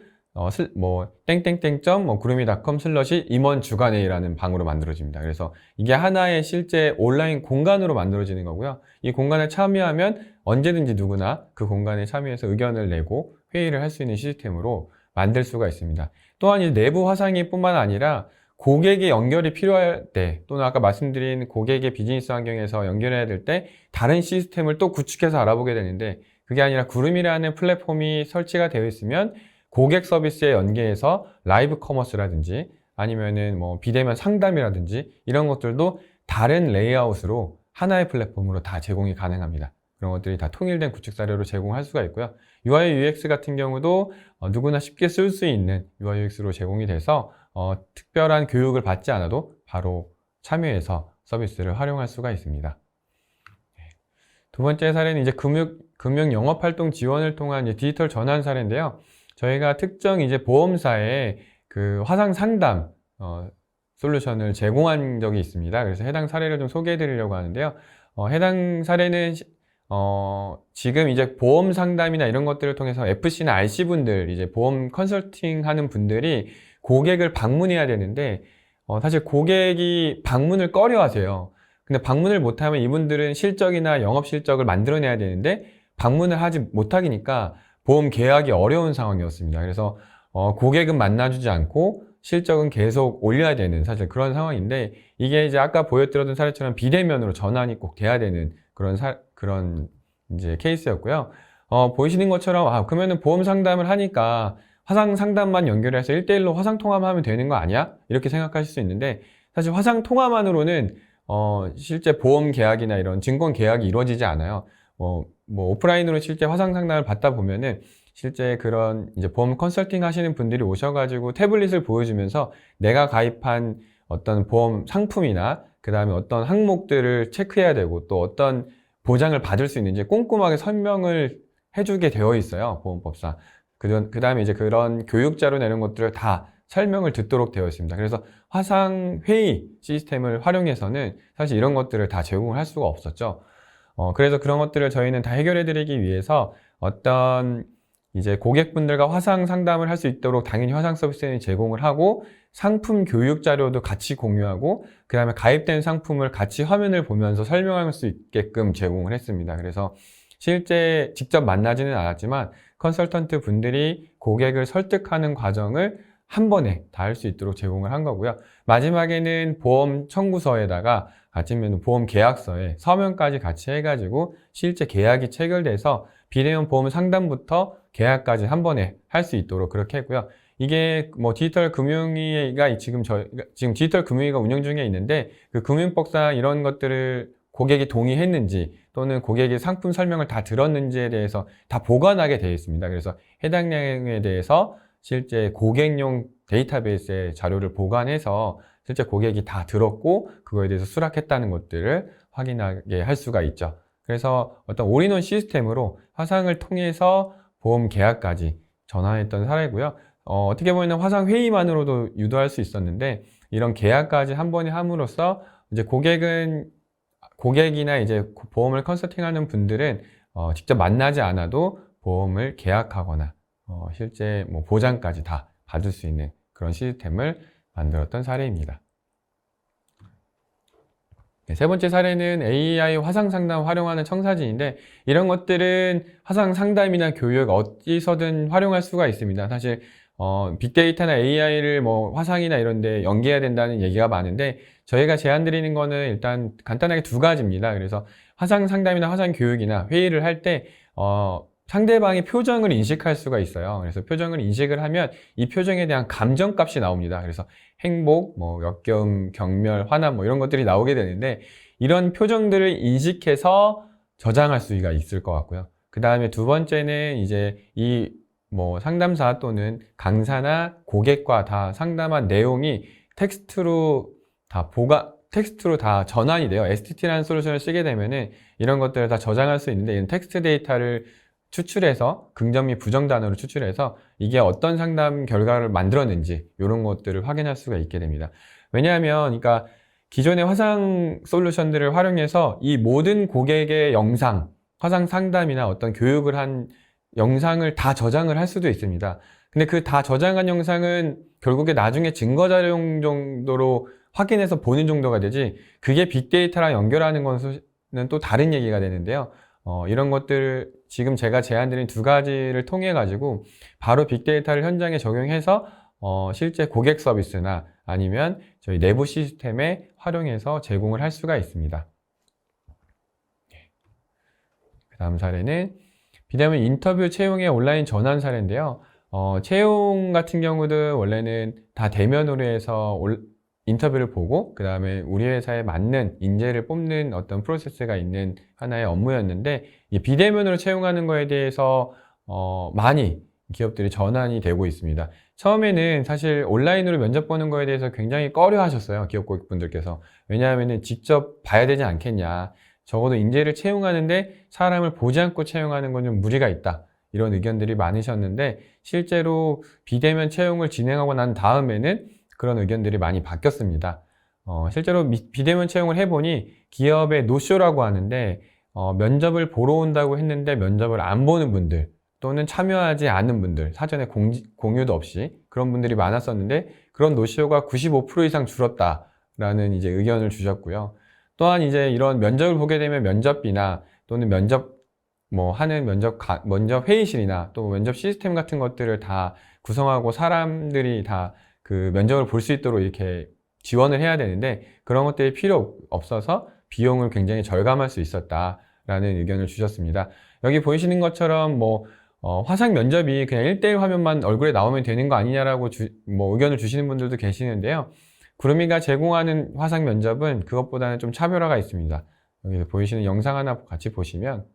S2: 뭐 땡땡땡점 뭐 구름이.com 슬러시 임원 주간회의라는 방으로 만들어집니다. 그래서 이게 하나의 실제 온라인 공간으로 만들어지는 거고요. 이 공간에 참여하면 언제든지 누구나 그 공간에 참여해서 의견을 내고 회의를 할 수 있는 시스템으로 만들 수가 있습니다. 또한 이 내부 화상회의뿐만 아니라 고객의 연결이 필요할 때 또는 아까 말씀드린 고객의 비즈니스 환경에서 연결해야 될 때 다른 시스템을 또 구축해서 알아보게 되는데 그게 아니라 구름이라는 플랫폼이 설치가 되어 있으면 고객 서비스에 연계해서 라이브 커머스라든지 아니면은 뭐 비대면 상담이라든지 이런 것들도 다른 레이아웃으로 하나의 플랫폼으로 다 제공이 가능합니다. 그런 것들이 다 통일된 구축 사례로 제공할 수가 있고요. UI UX 같은 경우도 누구나 쉽게 쓸 수 있는 UI UX로 제공이 돼서 특별한 교육을 받지 않아도 바로 참여해서 서비스를 활용할 수가 있습니다. 두 번째 사례는 이제 금융 영업활동 지원을 통한 이제 디지털 전환 사례인데요. 저희가 특정 이제 보험사에 그 화상 상담 솔루션을 제공한 적이 있습니다. 그래서 해당 사례를 좀 소개해 드리려고 하는데요. 해당 사례는 지금 이제 보험 상담이나 이런 것들을 통해서 FC나 RC 분들, 이제 보험 컨설팅 하는 분들이 고객을 방문해야 되는데, 사실 고객이 방문을 꺼려 하세요. 근데 방문을 못하면 이분들은 실적이나 영업 실적을 만들어내야 되는데, 방문을 하지 못하니까 보험 계약이 어려운 상황이었습니다. 그래서 고객은 만나주지 않고 실적은 계속 올려야 되는 사실 그런 상황인데, 이게 이제 아까 보여드렸던 사례처럼 비대면으로 전환이 꼭 돼야 되는 그런 이제 케이스였고요. 보이시는 것처럼 그러면은 보험 상담을 하니까 화상 상담만 연결해서 1대1로 화상 통화만 하면 되는 거 아니야? 이렇게 생각하실 수 있는데, 사실 화상 통화만으로는 실제 보험 계약이나 이런 증권 계약이 이루어지지 않아요. 뭐 오프라인으로 실제 화상 상담을 받다 보면은 실제 그런 이제 보험 컨설팅 하시는 분들이 오셔가지고 태블릿을 보여주면서 내가 가입한 어떤 보험 상품이나 그 다음에 어떤 항목들을 체크해야 되고 또 어떤 보장을 받을 수 있는지 꼼꼼하게 설명을 해주게 되어 있어요, 보험법상. 그 다음에 이제 그런 교육자료 내는 것들을 다 설명을 듣도록 되어 있습니다. 그래서 화상 회의 시스템을 활용해서는 사실 이런 것들을 다 제공을 할 수가 없었죠. 그래서 그런 것들을 저희는 다 해결해 드리기 위해서 어떤 이제 고객분들과 화상 상담을 할 수 있도록 당연히 화상 서비스는 제공을 하고, 상품 교육 자료도 같이 공유하고, 그 다음에 가입된 상품을 같이 화면을 보면서 설명할 수 있게끔 제공을 했습니다. 그래서 실제 직접 만나지는 않았지만 컨설턴트 분들이 고객을 설득하는 과정을 한 번에 다 할 수 있도록 제공을 한 거고요. 마지막에는 보험 청구서에다가 아니면 보험 계약서에 서면까지 같이 해가지고 실제 계약이 체결돼서 비대면 보험 상담부터 계약까지 한 번에 할 수 있도록 그렇게 했고요. 이게 뭐 디지털 금융위가 지금 디지털 금융위가 운영 중에 있는데, 그 금융법상 이런 것들을 고객이 동의했는지 또는 고객이 상품 설명을 다 들었는지에 대해서 다 보관하게 되어 있습니다. 그래서 해당 내용에 대해서 실제 고객용 데이터베이스에 자료를 보관해서 실제 고객이 다 들었고 그거에 대해서 수락했다는 것들을 확인하게 할 수가 있죠. 그래서 어떤 올인원 시스템으로 화상을 통해서 보험 계약까지 전환했던 사례고요. 어떻게 보면 화상 회의만으로도 유도할 수 있었는데, 이런 계약까지 한 번에 함으로써 이제 고객이나 이제 보험을 컨설팅하는 분들은 직접 만나지 않아도 보험을 계약하거나 실제 뭐 보장까지 다 받을 수 있는 그런 시스템을 만들었던 사례입니다. 세 번째 사례는 AI 화상 상담 활용하는 청사진인데, 이런 것들은 화상 상담이나 교육 어디서든 활용할 수가 있습니다. 사실 빅데이터나 AI를 뭐 화상이나 이런 데 연계해야 된다는 얘기가 많은데, 저희가 제안 드리는 거는 일단 간단하게 두 가지입니다. 그래서 화상 상담이나 화상 교육이나 회의를 할 때 상대방의 표정을 인식할 수가 있어요. 그래서 표정을 인식을 하면 이 표정에 대한 감정값이 나옵니다. 그래서 행복, 뭐 역겨움, 경멸, 화남 뭐 이런 것들이 나오게 되는데, 이런 표정들을 인식해서 저장할 수가 있을 것 같고요. 그 다음에 두 번째는 이제 이 뭐 상담사 또는 강사나 고객과 다 상담한 내용이 텍스트로 다 전환이 돼요. STT라는 솔루션을 쓰게 되면은 이런 것들을 다 저장할 수 있는데, 이런 텍스트 데이터를 추출해서 긍정 및 부정 단어를 추출해서 이게 어떤 상담 결과를 만들었는지 이런 것들을 확인할 수가 있게 됩니다. 왜냐하면 그러니까 기존의 화상 솔루션들을 활용해서 이 모든 고객의 영상, 화상 상담이나 어떤 교육을 한 영상을 다 저장을 할 수도 있습니다. 근데 그 다 저장한 영상은 결국에 나중에 증거자료 정도로 확인해서 보는 정도가 되지, 그게 빅데이터랑 연결하는 것은 또 다른 얘기가 되는데요. 이런 것들 지금 제가 제안드린 두 가지를 통해 가지고 바로 빅데이터를 현장에 적용해서 실제 고객 서비스나 아니면 저희 내부 시스템에 활용해서 제공을 할 수가 있습니다. 그 다음 사례는 비대면 인터뷰 채용의 온라인 전환 사례인데요. 채용 같은 경우도 원래는 다 대면으로 해서 인터뷰를 보고 그 다음에 우리 회사에 맞는 인재를 뽑는 어떤 프로세스가 있는 하나의 업무였는데, 이 비대면으로 채용하는 거에 대해서 많이 기업들이 전환이 되고 있습니다. 처음에는 사실 온라인으로 면접 보는 거에 대해서 굉장히 꺼려 하셨어요. 기업 고객분들께서. 왜냐하면 직접 봐야 되지 않겠냐. 적어도 인재를 채용하는데 사람을 보지 않고 채용하는 건 좀 무리가 있다. 이런 의견들이 많으셨는데 실제로 비대면 채용을 진행하고 난 다음에는 그런 의견들이 많이 바뀌었습니다. 실제로 비대면 채용을 해보니 기업의 노쇼라고 하는데 면접을 보러 온다고 했는데 면접을 안 보는 분들 또는 참여하지 않는 분들, 사전에 공유도 없이 그런 분들이 많았었는데 그런 노쇼가 95% 이상 줄었다라는 이제 의견을 주셨고요. 또한 이제 이런 면접을 보게 되면 면접비나 또는 하는 면접 회의실이나 또 면접 시스템 같은 것들을 다 구성하고 사람들이 다 그 면접을 볼 수 있도록 이렇게 지원을 해야 되는데 그런 것들이 필요 없어서 비용을 굉장히 절감할 수 있었다라는 의견을 주셨습니다. 여기 보이시는 것처럼 화상 면접이 그냥 1:1 화면만 얼굴에 나오면 되는 거 아니냐라고 의견을 주시는 분들도 계시는데요. 구름이가 제공하는 화상 면접은 그것보다는 좀 차별화가 있습니다. 여기 보이시는 영상 하나 같이 보시면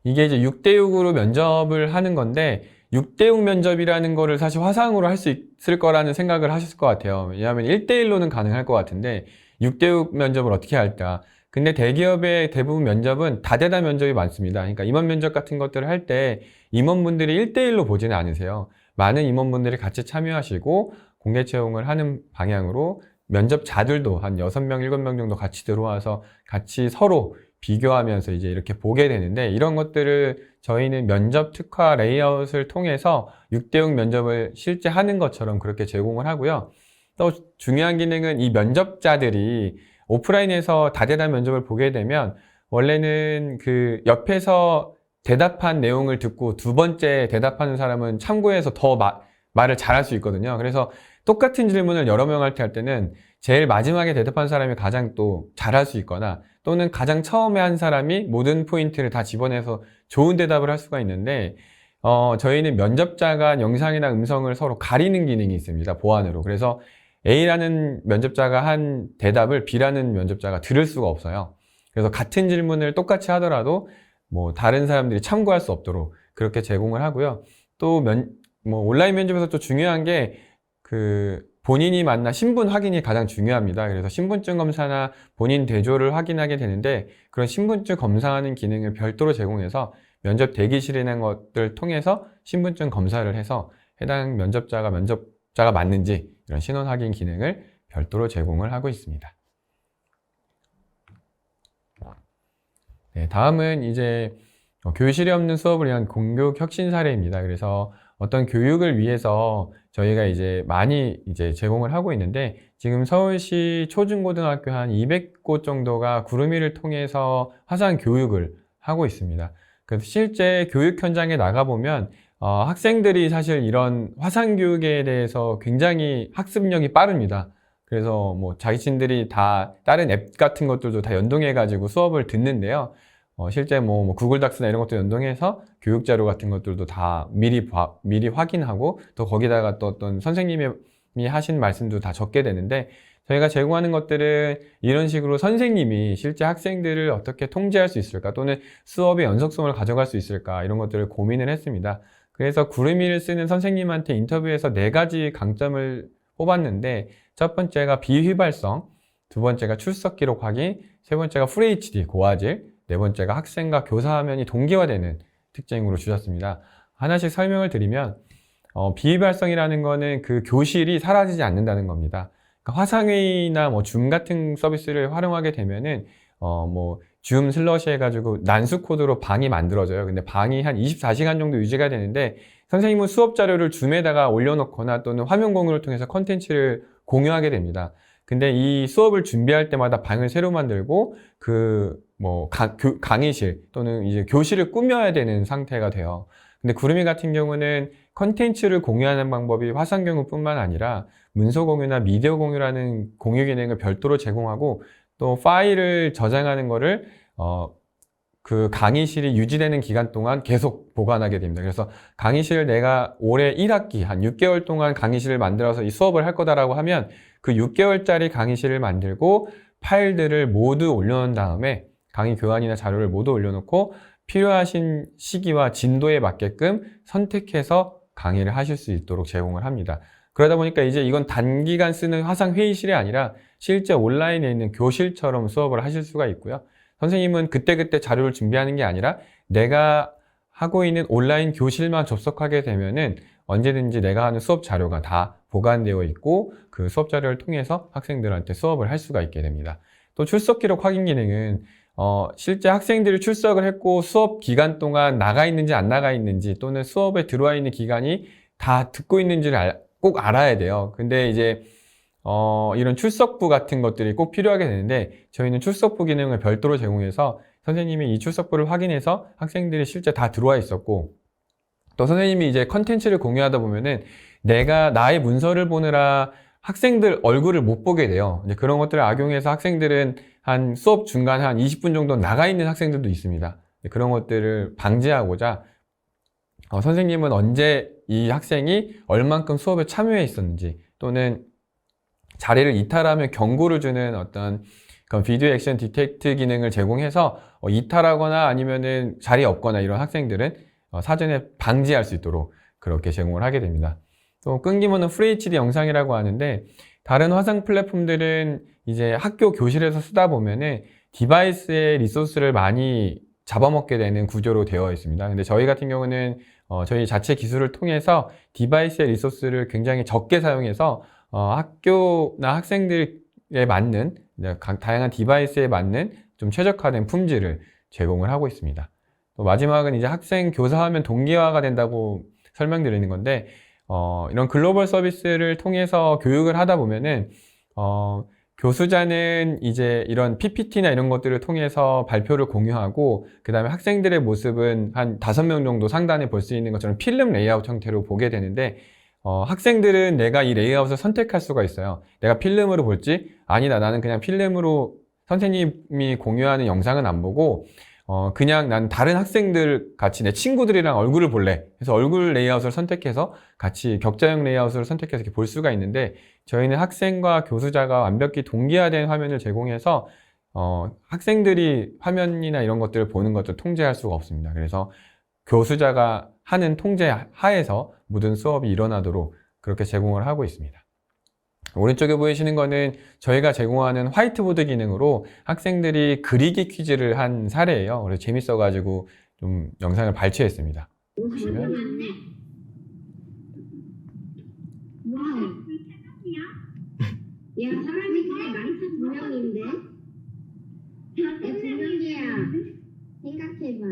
S2: 이게 이제 6:6으로 면접을 하는 건데 6:6 면접이라는 거를 사실 화상으로 할 수 있을 거라는 생각을 하셨을 것 같아요. 왜냐하면 1:1로는 가능할 것 같은데 6:6 면접을 어떻게 할까? 근데 대기업의 대부분 면접은 다대다 면접이 많습니다. 그러니까 임원 면접 같은 것들을 할 때 임원분들이 1:1로 보지는 않으세요. 많은 임원분들이 같이 참여하시고 공개 채용을 하는 방향으로 면접자들도 한 6명, 7명 정도 같이 들어와서 같이 서로 비교하면서 이제 이렇게 보게 되는데 이런 것들을 저희는 면접 특화 레이아웃을 통해서 6:6 면접을 실제 하는 것처럼 그렇게 제공을 하고요. 또 중요한 기능은 이 면접자들이 오프라인에서 다대다 면접을 보게 되면 원래는 그 옆에서 대답한 내용을 듣고 두 번째 대답하는 사람은 참고해서 더 말을 잘할 수 있거든요. 그래서 똑같은 질문을 여러 명한테 할 때는 제일 마지막에 대답한 사람이 가장 또 잘할 수 있거나 또는 가장 처음에 한 사람이 모든 포인트를 다 집어내서 좋은 대답을 할 수가 있는데 저희는 면접자가 영상이나 음성을 서로 가리는 기능이 있습니다. 보안으로. 그래서 A라는 면접자가 한 대답을 B라는 면접자가 들을 수가 없어요. 그래서 같은 질문을 똑같이 하더라도 다른 사람들이 참고할 수 없도록 그렇게 제공을 하고요. 또 온라인 면접에서 또 중요한 게 본인이 만나 신분 확인이 가장 중요합니다. 그래서 신분증 검사나 본인 대조를 확인하게 되는데 그런 신분증 검사하는 기능을 별도로 제공해서 면접 대기실이라는 것들을 통해서 신분증 검사를 해서 해당 면접자가 맞는지 이런 신원 확인 기능을 별도로 제공을 하고 있습니다. 네, 다음은 이제 교실이 없는 수업을 위한 공교육 혁신 사례입니다. 그래서 어떤 교육을 위해서 저희가 이제 많이 제공을 하고 있는데 지금 서울시 초중고등학교 한 200곳 정도가 구름이를 통해서 화상 교육을 하고 있습니다. 그래서 실제 교육 현장에 나가보면 학생들이 사실 이런 화상 교육에 대해서 굉장히 학습력이 빠릅니다. 그래서 자기친들이 다 다른 앱 같은 것들도 다 연동해 가지고 수업을 듣는데요. 실제 구글 닥스나 이런 것도 연동해서 교육 자료 같은 것들도 다 미리 확인하고 또 거기다가 또 어떤 선생님이 하신 말씀도 다 적게 되는데 저희가 제공하는 것들은 이런 식으로 선생님이 실제 학생들을 어떻게 통제할 수 있을까 또는 수업의 연속성을 가져갈 수 있을까 이런 것들을 고민을 했습니다. 그래서 구름이를 쓰는 선생님한테 인터뷰에서 4가지 강점을 뽑았는데 첫 번째가 비휘발성, 두 번째가 출석 기록 확인, 세 번째가 FHD 고화질, 네 번째가 학생과 교사 화면이 동기화되는 특징으로 주셨습니다. 하나씩 설명을 드리면 비휘발성이라는 거는 그 교실이 사라지지 않는다는 겁니다. 그러니까 화상회의나 줌 같은 서비스를 활용하게 되면은 줌 슬러시 해가지고 난수 코드로 방이 만들어져요. 근데 방이 한 24시간 정도 유지가 되는데 선생님은 수업 자료를 줌에다가 올려놓거나 또는 화면 공유를 통해서 컨텐츠를 공유하게 됩니다. 근데 이 수업을 준비할 때마다 방을 새로 만들고 강의실 또는 이제 교실을 꾸며야 되는 상태가 돼요. 근데 구름이 같은 경우는 컨텐츠를 공유하는 방법이 화상 경우뿐만 아니라 문서 공유나 미디어 공유라는 공유 기능을 별도로 제공하고 또 파일을 저장하는 거를 그 강의실이 유지되는 기간 동안 계속 보관하게 됩니다. 그래서 강의실을 내가 올해 1학기 한 6개월 동안 강의실을 만들어서 이 수업을 할 거다라고 하면 그 6개월짜리 강의실을 만들고 파일들을 모두 올려놓은 다음에 강의 교환이나 자료를 모두 올려놓고 필요하신 시기와 진도에 맞게끔 선택해서 강의를 하실 수 있도록 제공을 합니다. 그러다 보니까 이제 이건 단기간 쓰는 화상 회의실이 아니라 실제 온라인에 있는 교실처럼 수업을 하실 수가 있고요. 선생님은 그때그때 자료를 준비하는 게 아니라 내가 하고 있는 온라인 교실만 접속하게 되면은 언제든지 내가 하는 수업 자료가 다 보관되어 있고 그 수업 자료를 통해서 학생들한테 수업을 할 수가 있게 됩니다. 또 출석 기록 확인 기능은 실제 학생들이 출석을 했고 수업 기간 동안 나가 있는지 안 나가 있는지 또는 수업에 들어와 있는 기간이 다 듣고 있는지를 꼭 알아야 돼요. 근데 이제 이런 출석부 같은 것들이 꼭 필요하게 되는데 저희는 출석부 기능을 별도로 제공해서 선생님이 이 출석부를 확인해서 학생들이 실제 다 들어와 있었고 또 선생님이 이제 컨텐츠를 공유하다 보면은 내가 나의 문서를 보느라 학생들 얼굴을 못 보게 돼요. 이제 그런 것들을 악용해서 학생들은 한 수업 중간 한 20분 정도 나가 있는 학생들도 있습니다. 그런 것들을 방지하고자 선생님은 언제 이 학생이 얼만큼 수업에 참여해 있었는지 또는 자리를 이탈하면 경고를 주는 어떤 그런 비디오 액션 디텍트 기능을 제공해서 이탈하거나 아니면은 자리에 없거나 이런 학생들은 사전에 방지할 수 있도록 그렇게 제공을 하게 됩니다. 또 끊김없는 FHD 영상이라고 하는데 다른 화상 플랫폼들은 이제 학교 교실에서 쓰다 보면은 디바이스의 리소스를 많이 잡아먹게 되는 구조로 되어 있습니다. 근데 저희 같은 경우는 저희 자체 기술을 통해서 디바이스의 리소스를 굉장히 적게 사용해서 학교나 학생들에 맞는 다양한 디바이스에 맞는 좀 최적화된 품질을 제공을 하고 있습니다. 또 마지막은 이제 학생 교사하면 동기화가 된다고 설명드리는 건데 이런 글로벌 서비스를 통해서 교육을 하다 보면은 교수자는 이제 이런 PPT나 이런 것들을 통해서 발표를 공유하고 그 다음에 학생들의 모습은 한 5명 정도 상단에 볼 수 있는 것처럼 필름 레이아웃 형태로 보게 되는데 학생들은 내가 이 레이아웃을 선택할 수가 있어요. 내가 필름으로 볼지 아니다 나는 그냥 필름으로 선생님이 공유하는 영상은 안 보고 그냥 난 다른 학생들 같이 내 친구들이랑 얼굴을 볼래. 그래서 얼굴 레이아웃을 선택해서 같이 격자형 레이아웃을 선택해서 이렇게 볼 수가 있는데 저희는 학생과 교수자가 완벽히 동기화된 화면을 제공해서 학생들이 화면이나 이런 것들을 보는 것을 통제할 수가 없습니다. 그래서 교수자가 하는 통제 하에서 모든 수업이 일어나도록 그렇게 제공을 하고 있습니다. 오른쪽에 보이시는 거는 저희가 제공하는 화이트보드 기능으로 학생들이 그리기 퀴즈를 한 사례예요. 그래서 재밌어가지고 좀 영상을 발췌했습니다. 보시면
S6: 야, 사람이 되게 많다 분명인데? 분명이야. 생각해봐.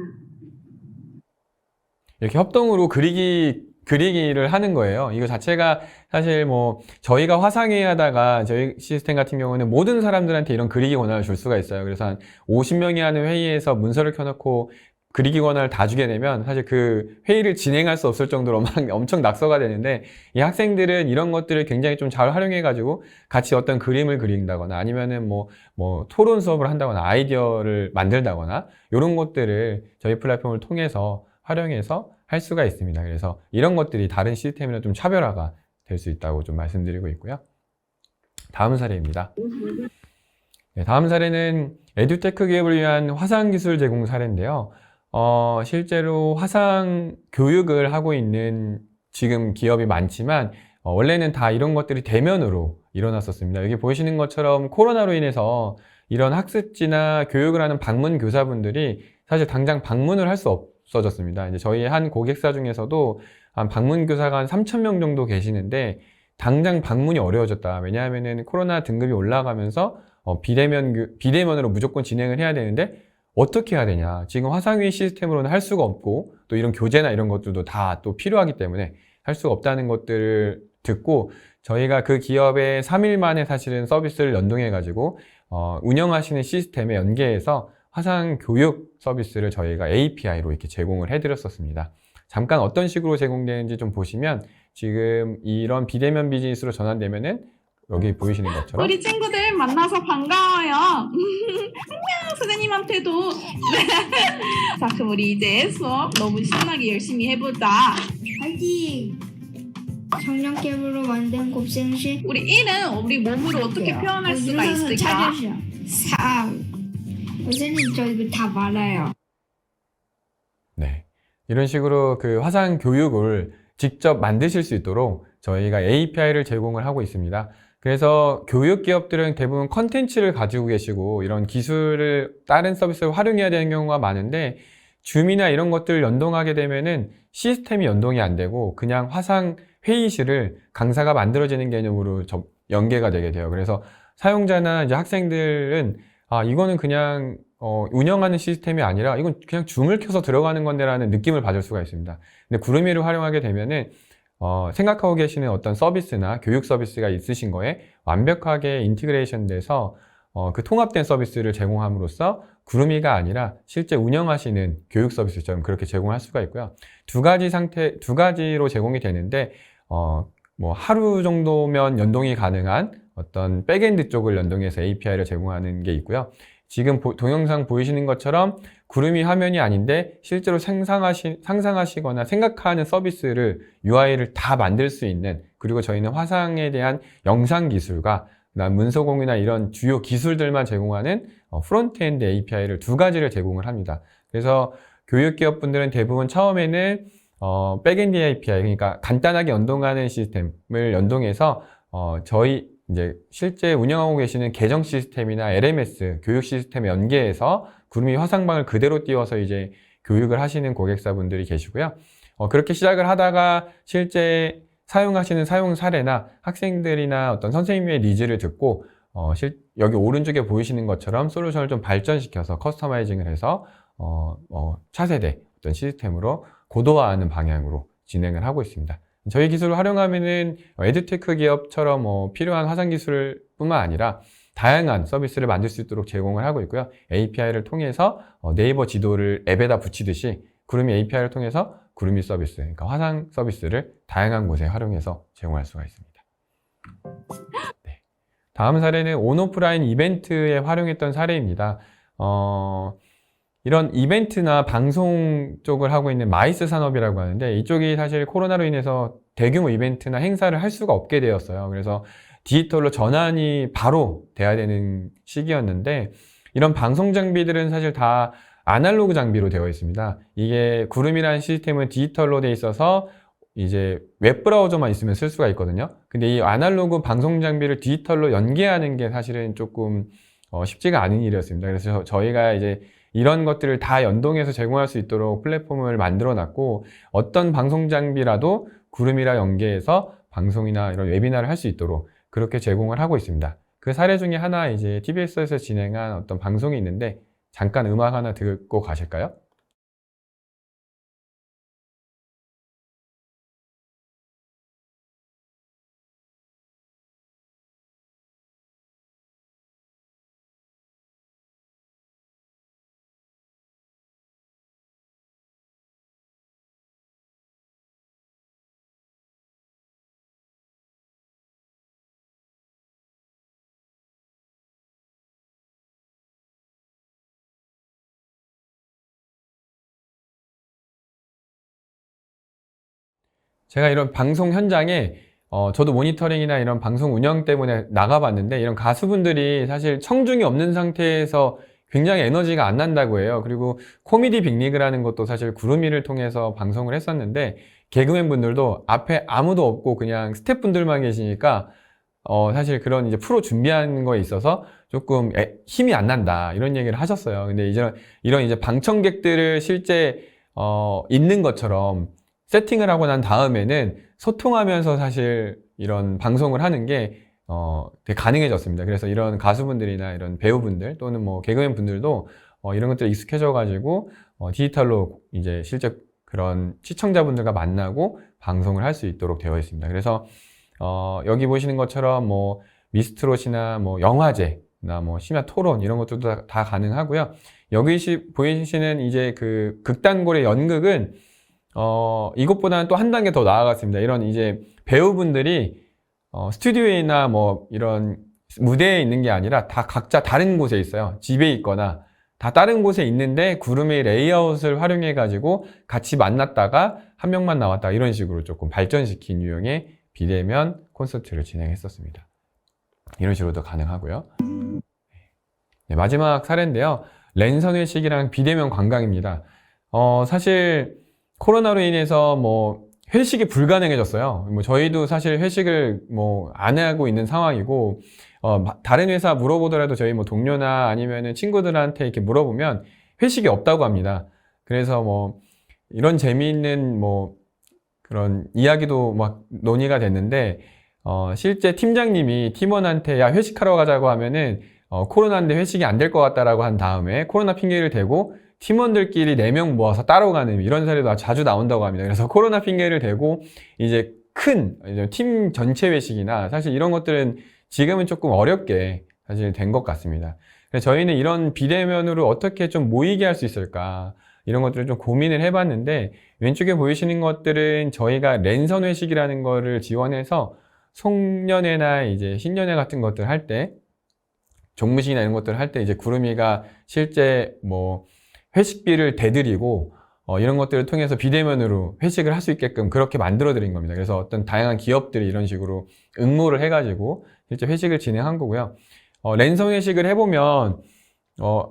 S2: 이렇게 협동으로 그리기를 하는 거예요. 이거 자체가 사실 뭐 저희가 화상회의 하다가 저희 시스템 같은 경우는 모든 사람들한테 이런 그리기 권한을 줄 수가 있어요. 그래서 한 50명이 하는 회의에서 문서를 켜놓고 그리기 권한을 다 주게 되면 사실 그 회의를 진행할 수 없을 정도로 막 엄청 낙서가 되는데 이 학생들은 이런 것들을 굉장히 좀 잘 활용해 가지고 같이 어떤 그림을 그린다거나 아니면은 뭐 토론 수업을 한다거나 아이디어를 만들다거나 이런 것들을 저희 플랫폼을 통해서 활용해서 할 수가 있습니다. 그래서 이런 것들이 다른 시스템이랑 좀 차별화가 될 수 있다고 좀 말씀드리고 있고요. 다음 사례입니다. 네, 다음 사례는 에듀테크 기업을 위한 화상 기술 제공 사례인데요. 실제로 화상 교육을 하고 있는 지금 기업이 많지만 원래는 다 이런 것들이 대면으로 일어났었습니다. 여기 보시는 것처럼 코로나로 인해서 이런 학습지나 교육을 하는 방문 교사분들이 사실 당장 방문을 할 수 없어졌습니다. 이제 저희 한 고객사 중에서도 한 방문 교사가 한 3,000명 정도 계시는데 당장 방문이 어려워졌다. 왜냐하면은 코로나 등급이 올라가면서 비대면으로 무조건 진행을 해야 되는데 어떻게 해야 되냐. 지금 화상회의 시스템으로는 할 수가 없고 또 이런 교재나 이런 것들도 다 또 필요하기 때문에 할 수가 없다는 것들을 듣고 저희가 그 기업에 3일 만에 사실은 서비스를 연동해 가지고 운영하시는 시스템에 연계해서 화상 교육 서비스를 저희가 API로 이렇게 제공을 해드렸었습니다. 잠깐 어떤 식으로 제공되는지 좀 보시면 지금 이런 비대면 비즈니스로 전환되면은 여기 보이시는 것처럼
S20: 우리 친구들 만나서 반가워요. 안녕 선생님한테도. 자 그럼 우리 이제 수업 너무 신나게 열심히 해보자.
S6: 파이팅! 정량캡으로 만든 곱셈시.
S20: 우리 1은 우리 몸으로 어떻게 표현할 수가 있을까?
S6: 찾으시오. 3. 선생님 저 이거 다 말아요.
S2: 네. 이런 식으로 그 화상 교육을 직접 만드실 수 있도록 저희가 API를 제공을 하고 있습니다. 그래서 교육 기업들은 대부분 컨텐츠를 가지고 계시고 이런 기술을 다른 서비스를 활용해야 되는 경우가 많은데 줌이나 이런 것들을 연동하게 되면은 시스템이 연동이 안 되고 그냥 화상 회의실을 강사가 만들어지는 개념으로 연계가 되게 돼요. 그래서 사용자나 이제 학생들은 이거는 그냥 운영하는 시스템이 아니라 이건 그냥 줌을 켜서 들어가는 건데라는 느낌을 받을 수가 있습니다. 근데 구름이를 활용하게 되면은 생각하고 계시는 어떤 서비스나 교육 서비스가 있으신 거에 완벽하게 인티그레이션 돼서 그 통합된 서비스를 제공함으로써 구름이가 아니라 실제 운영하시는 교육 서비스처럼 그렇게 제공할 수가 있고요. 두 가지로 제공이 되는데 뭐 하루 정도면 연동이 가능한 어떤 백엔드 쪽을 연동해서 API를 제공하는 게 있고요. 지금 동영상 보이시는 것처럼 구름이 화면이 아닌데 실제로 상상하시거나 생각하는 서비스를 UI를 다 만들 수 있는, 그리고 저희는 화상에 대한 영상 기술과 문서 공유나 이런 주요 기술들만 제공하는 프론트엔드 API를 두 가지를 제공을 합니다. 그래서 교육기업분들은 대부분 처음에는 백엔드 API, 그러니까 간단하게 연동하는 시스템을 연동해서 저희 이제 실제 운영하고 계시는 계정 시스템이나 LMS 교육 시스템에 연계해서 구름이 화상방을 그대로 띄워서 이제 교육을 하시는 고객사분들이 계시고요. 그렇게 시작을 하다가 실제 사용하시는 사용 사례나 학생들이나 어떤 선생님의 니즈를 듣고 여기 오른쪽에 보이시는 것처럼 솔루션을 좀 발전시켜서 커스터마이징을 해서 차세대 어떤 시스템으로 고도화하는 방향으로 진행을 하고 있습니다. 저희 기술을 활용하면은 에듀테크 기업처럼 필요한 화상 기술 뿐만 아니라 다양한 서비스를 만들 수 있도록 제공을 하고 있고요. API를 통해서 네이버 지도를 앱에다 붙이듯이 구름이 API를 통해서 구름이 서비스, 그러니까 화상 서비스를 다양한 곳에 활용해서 제공할 수가 있습니다. 네. 다음 사례는 온오프라인 이벤트에 활용했던 사례입니다. 이런 이벤트나 방송 쪽을 하고 있는 마이스 산업이라고 하는데, 이쪽이 사실 코로나로 인해서 대규모 이벤트나 행사를 할 수가 없게 되었어요. 그래서 디지털로 전환이 바로 돼야 되는 시기였는데, 이런 방송 장비들은 사실 다 아날로그 장비로 되어 있습니다. 이게 구름이라는 시스템은 디지털로 돼 있어서 이제 웹브라우저만 있으면 쓸 수가 있거든요. 근데 이 아날로그 방송 장비를 디지털로 연계하는 게 사실은 조금 쉽지가 않은 일이었습니다. 그래서 저희가 이제 이런 것들을 다 연동해서 제공할 수 있도록 플랫폼을 만들어 놨고, 어떤 방송 장비라도 구름이랑 연계해서 방송이나 이런 웨비나를 할 수 있도록 그렇게 제공을 하고 있습니다. 그 사례 중에 하나 이제 TBS에서 진행한 어떤 방송이 있는데, 잠깐 음악 하나 듣고 가실까요? 제가 이런 방송 현장에 저도 모니터링이나 이런 방송 운영 때문에 나가봤는데, 이런 가수분들이 사실 청중이 없는 상태에서 굉장히 에너지가 안 난다고 해요. 그리고 코미디 빅리그라는 것도 사실 구름이를 통해서 방송을 했었는데, 개그맨 분들도 앞에 아무도 없고 그냥 스태프분들만 계시니까 사실 그런 이제 프로 준비하는 거에 있어서 조금 힘이 안 난다, 이런 얘기를 하셨어요. 근데 이런 이제 방청객들을 실제 있는 것처럼 세팅을 하고 난 다음에는 소통하면서 사실 이런 방송을 하는 게 되게 가능해졌습니다. 그래서 이런 가수분들이나 이런 배우분들 또는 뭐 개그맨 분들도 이런 것들에 익숙해져 가지고 디지털로 이제 실제 그런 시청자분들과 만나고 방송을 할 수 있도록 되어 있습니다. 그래서 여기 보시는 것처럼 뭐 미스트롯이나 뭐 영화제나 뭐 심야 토론 이런 것들도 다 가능하고요. 여기 보이시는 이제 그 극단골의 연극은 이것보다는 또 한 단계 더 나아갔습니다. 이런 이제 배우분들이 스튜디오나 뭐 이런 무대에 있는 게 아니라 다 각자 다른 곳에 있어요. 집에 있거나 다 다른 곳에 있는데 구름의 레이아웃을 활용해 가지고 같이 만났다가 한 명만 나왔다, 이런 식으로 조금 발전시킨 유형의 비대면 콘서트를 진행했었습니다. 이런 식으로도 가능하고요. 네, 마지막 사례인데요. 랜선 회식이랑 비대면 관광입니다. 사실 코로나로 인해서 뭐 회식이 불가능해졌어요. 뭐 저희도 사실 회식을 뭐 안 하고 있는 상황이고, 다른 회사 물어보더라도 저희 뭐 동료나 아니면은 친구들한테 이렇게 물어보면 회식이 없다고 합니다. 그래서 뭐 이런 재미있는 뭐 그런 이야기도 막 논의가 됐는데, 실제 팀장님이 팀원한테 야 회식하러 가자고 하면은 코로나인데 회식이 안 될 것 같다라고 한 다음에 코로나 핑계를 대고 팀원들끼리 4명 모아서 따라가는 이런 사례도 자주 나온다고 합니다. 그래서 코로나 핑계를 대고 이제 큰 팀 전체 회식이나 사실 이런 것들은 지금은 조금 어렵게 사실 된 것 같습니다. 그래서 저희는 이런 비대면으로 어떻게 좀 모이게 할 수 있을까, 이런 것들을 좀 고민을 해봤는데, 왼쪽에 보이시는 것들은 저희가 랜선 회식이라는 거를 지원해서 송년회나 이제 신년회 같은 것들 할 때, 종무식이나 이런 것들을 할 때 이제 구름이가 실제 뭐 회식비를 대드리고 이런 것들을 통해서 비대면으로 회식을 할 수 있게끔 그렇게 만들어 드린 겁니다. 그래서 어떤 다양한 기업들이 이런 식으로 응모를 해가지고 실제 회식을 진행한 거고요. 랜선 회식을 해보면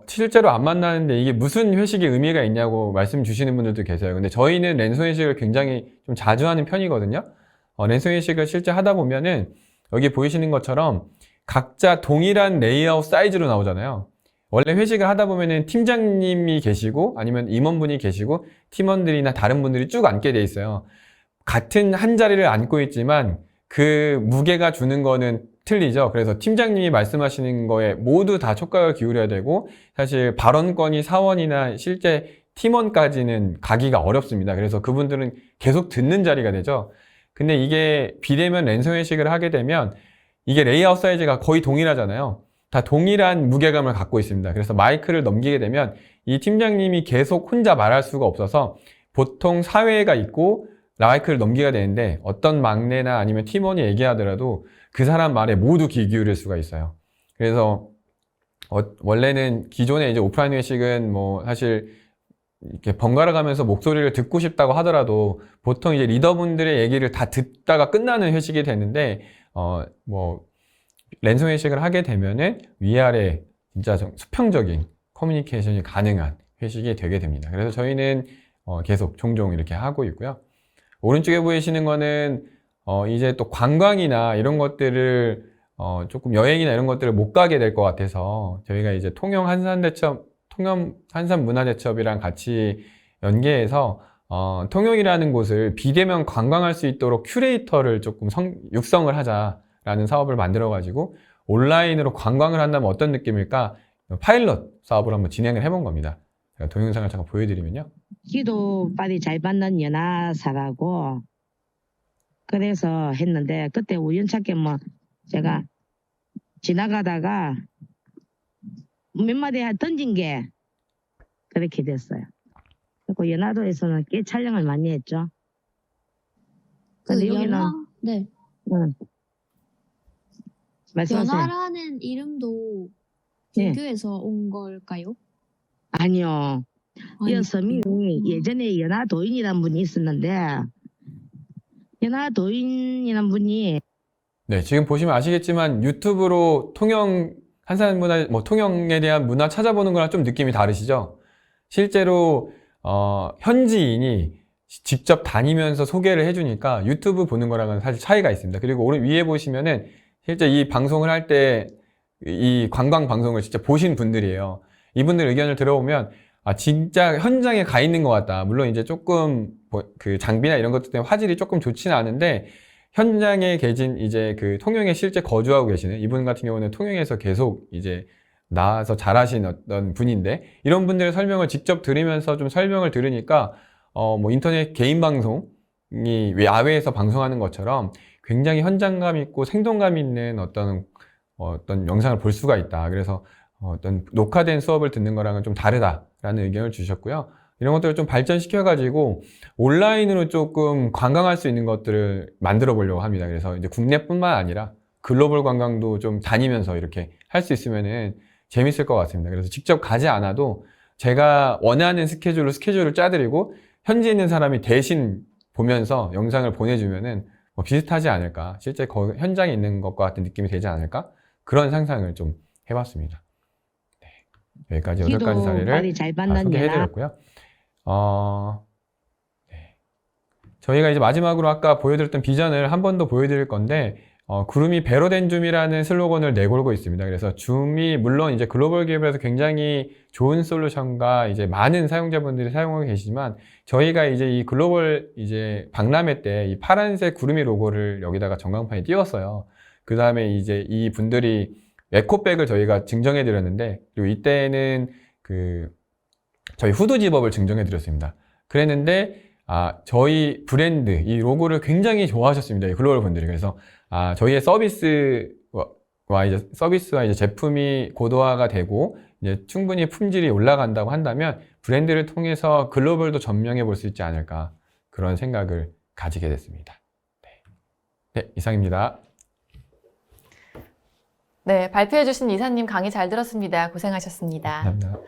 S2: 실제로 안 만나는데 이게 무슨 회식의 의미가 있냐고 말씀 주시는 분들도 계세요. 근데 저희는 랜선 회식을 굉장히 좀 자주 하는 편이거든요. 랜선 회식을 실제 하다 보면은 여기 보이시는 것처럼 각자 동일한 레이아웃 사이즈로 나오잖아요. 원래 회식을 하다 보면은 팀장님이 계시고 아니면 임원분이 계시고 팀원들이나 다른 분들이 쭉 앉게 돼 있어요. 같은 한 자리를 앉고 있지만 그 무게가 주는 거는 틀리죠. 그래서 팀장님이 말씀하시는 거에 모두 다 촉각을 기울여야 되고, 사실 발언권이 사원이나 실제 팀원까지는 가기가 어렵습니다. 그래서 그분들은 계속 듣는 자리가 되죠. 근데 이게 비대면 랜선 회식을 하게 되면 이게 레이아웃 사이즈가 거의 동일하잖아요. 다 동일한 무게감을 갖고 있습니다. 그래서 마이크를 넘기게 되면 이 팀장님이 계속 혼자 말할 수가 없어서 보통 사회가 있고 마이크를 넘기게 되는데, 어떤 막내나 아니면 팀원이 얘기하더라도 그 사람 말에 모두 귀 기울일 수가 있어요. 그래서 원래는 기존에 이제 오프라인 회식은 뭐 사실 이렇게 번갈아 가면서 목소리를 듣고 싶다고 하더라도 보통 이제 리더분들의 얘기를 다 듣다가 끝나는 회식이 되는데, 뭐 랜선 회식을 하게 되면은 위아래 진짜 수평적인 커뮤니케이션이 가능한 회식이 되게 됩니다. 그래서 저희는 계속 종종 이렇게 하고 있고요. 오른쪽에 보이시는 거는 이제 또 관광이나 이런 것들을 조금 여행이나 이런 것들을 못 가게 될 것 같아서 저희가 이제 통영 한산문화대첩이랑 같이 연계해서 통영이라는 곳을 비대면 관광할 수 있도록 큐레이터를 조금 육성을 하자라는 사업을 만들어 가지고 온라인으로 관광을 한다면 어떤 느낌일까, 파일럿 사업을 한번 진행을 해본 겁니다. 제가 동영상을 잠깐 보여드리면요.
S21: 기도빨이 잘 받는 연하사라고 그래서 했는데, 그때 우연찮게 뭐 제가 지나가다가 몇 마디 던진 게 그렇게 됐어요. 그리고 연화도에서는 꽤 촬영을 많이 했죠. 근데 여기는
S6: 네.
S21: 말씀하세요.
S6: 연하라는 이름도
S21: 네.
S6: 불교에서 온 걸까요?
S21: 아니요. 이 서민이 예전에 연화도인이라는 분이 있었는데, 연화도인이라는 분이
S2: 네, 지금 보시면 아시겠지만 유튜브로 통영 한산문화, 통영에 대한 문화 찾아보는 거랑 좀 느낌이 다르시죠? 실제로 현지인이 직접 다니면서 소개를 해주니까 유튜브 보는 거랑은 사실 차이가 있습니다. 그리고 오른 위에 보시면은 실제 이 방송을 할 때 이 관광 방송을 진짜 보신 분들이에요. 이분들 의견을 들어보면 진짜 현장에 가 있는 것 같다. 물론 이제 조금 그 장비나 이런 것들 때문에 화질이 조금 좋지는 않은데, 현장에 계신 이제 그 통영에 실제 거주하고 계시는 이분 같은 경우는 통영에서 계속 이제 나와서 잘하신 어떤 분인데, 이런 분들의 설명을 직접 들으면서 좀 설명을 들으니까 뭐 인터넷 개인 방송이 야외에서 방송하는 것처럼 굉장히 현장감 있고 생동감 있는 어떤 영상을 볼 수가 있다. 그래서 어떤 녹화된 수업을 듣는 거랑은 좀 다르다라는 의견을 주셨고요. 이런 것들을 좀 발전시켜가지고 온라인으로 조금 관광할 수 있는 것들을 만들어 보려고 합니다. 그래서 이제 국내뿐만 아니라 글로벌 관광도 좀 다니면서 이렇게 할 수 있으면은 재밌을 것 같습니다. 그래서 직접 가지 않아도 제가 원하는 스케줄을 짜드리고 현지에 있는 사람이 대신 보면서 영상을 보내주면은 뭐 비슷하지 않을까, 실제 현장에 있는 것과 같은 느낌이 되지 않을까, 그런 상상을 좀 해봤습니다. 네, 여기까지 8가지 사례를 다 소개해드렸고요. 네. 저희가 이제 마지막으로 아까 보여드렸던 비전을 한 번 더 보여드릴 건데, 구름이 배로 된 줌이라는 슬로건을 내걸고 있습니다. 그래서 줌이 물론 이제 글로벌 기업에서 굉장히 좋은 솔루션과 이제 많은 사용자분들이 사용하고 계시지만, 저희가 이제 이 글로벌 이제 박람회 때 이 파란색 구름이 로고를 여기다가 전광판에 띄웠어요. 그 다음에 이제 이 분들이 에코백을 저희가 증정해 드렸는데, 그리고 이때는 저희 후드 집업을 증정해 드렸습니다. 그랬는데, 저희 브랜드, 이 로고를 굉장히 좋아하셨습니다. 이 글로벌 분들이. 그래서, 저희의 서비스와 이제 제품이 고도화가 되고, 이제 충분히 품질이 올라간다고 한다면, 브랜드를 통해서 글로벌도 점령해 볼 수 있지 않을까, 그런 생각을 가지게 됐습니다. 네, 이상입니다.
S1: 네, 발표해주신 이사님 강의 잘 들었습니다. 고생하셨습니다.
S2: 감사합니다.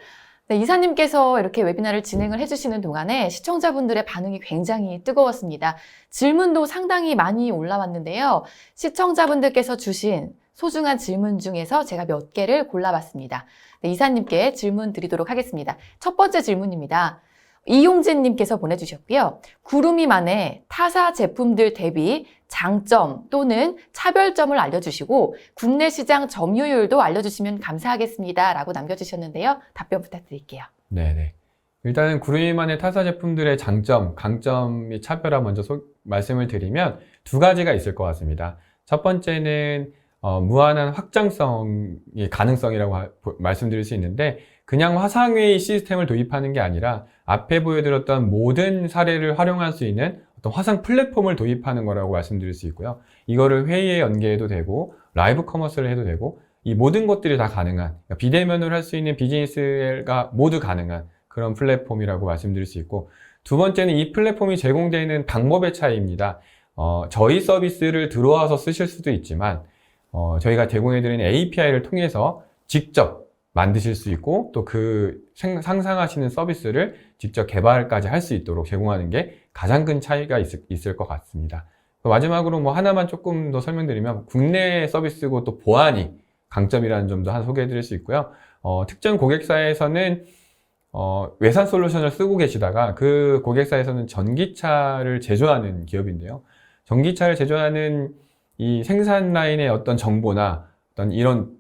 S1: 네, 이사님께서 이렇게 웨비나를 진행을 해주시는 동안에 시청자분들의 반응이 굉장히 뜨거웠습니다. 질문도 상당히 많이 올라왔는데요. 시청자분들께서 주신 소중한 질문 중에서 제가 몇 개를 골라봤습니다. 네, 이사님께 질문 드리도록 하겠습니다. 첫 번째 질문입니다. 이용진님께서 보내주셨고요. 구름이만의 타사 제품들 대비 장점 또는 차별점을 알려주시고 국내 시장 점유율도 알려주시면 감사하겠습니다. 라고 남겨주셨는데요. 답변 부탁드릴게요.
S2: 네네. 일단은 구름이만의 타사 제품들의 장점, 강점 및 차별화 먼저 말씀을 드리면 2가지가 있을 것 같습니다. 첫 번째는 무한한 확장성의 가능성이라고 말씀드릴 수 있는데, 그냥 화상회의 시스템을 도입하는 게 아니라 앞에 보여드렸던 모든 사례를 활용할 수 있는 어떤 화상 플랫폼을 도입하는 거라고 말씀드릴 수 있고요. 이거를 회의에 연계해도 되고 라이브 커머스를 해도 되고, 이 모든 것들이 다 가능한, 그러니까 비대면으로 할 수 있는 비즈니스가 모두 가능한 그런 플랫폼이라고 말씀드릴 수 있고, 두 번째는 이 플랫폼이 제공되는 방법의 차이입니다. 저희 서비스를 들어와서 쓰실 수도 있지만 저희가 제공해드리는 API를 통해서 직접 만드실 수 있고, 또 상상하시는 서비스를 직접 개발까지 할 수 있도록 제공하는 게 가장 큰 차이가 있을 것 같습니다. 마지막으로 하나만 조금 더 설명드리면, 국내 서비스고 또 보안이 강점이라는 점도 하나 소개해드릴 수 있고요. 특정 고객사에서는 외산 솔루션을 쓰고 계시다가 그 고객사에서는 전기차를 제조하는 기업인데요. 전기차를 제조하는 이 생산 라인의 어떤 정보나 어떤 이런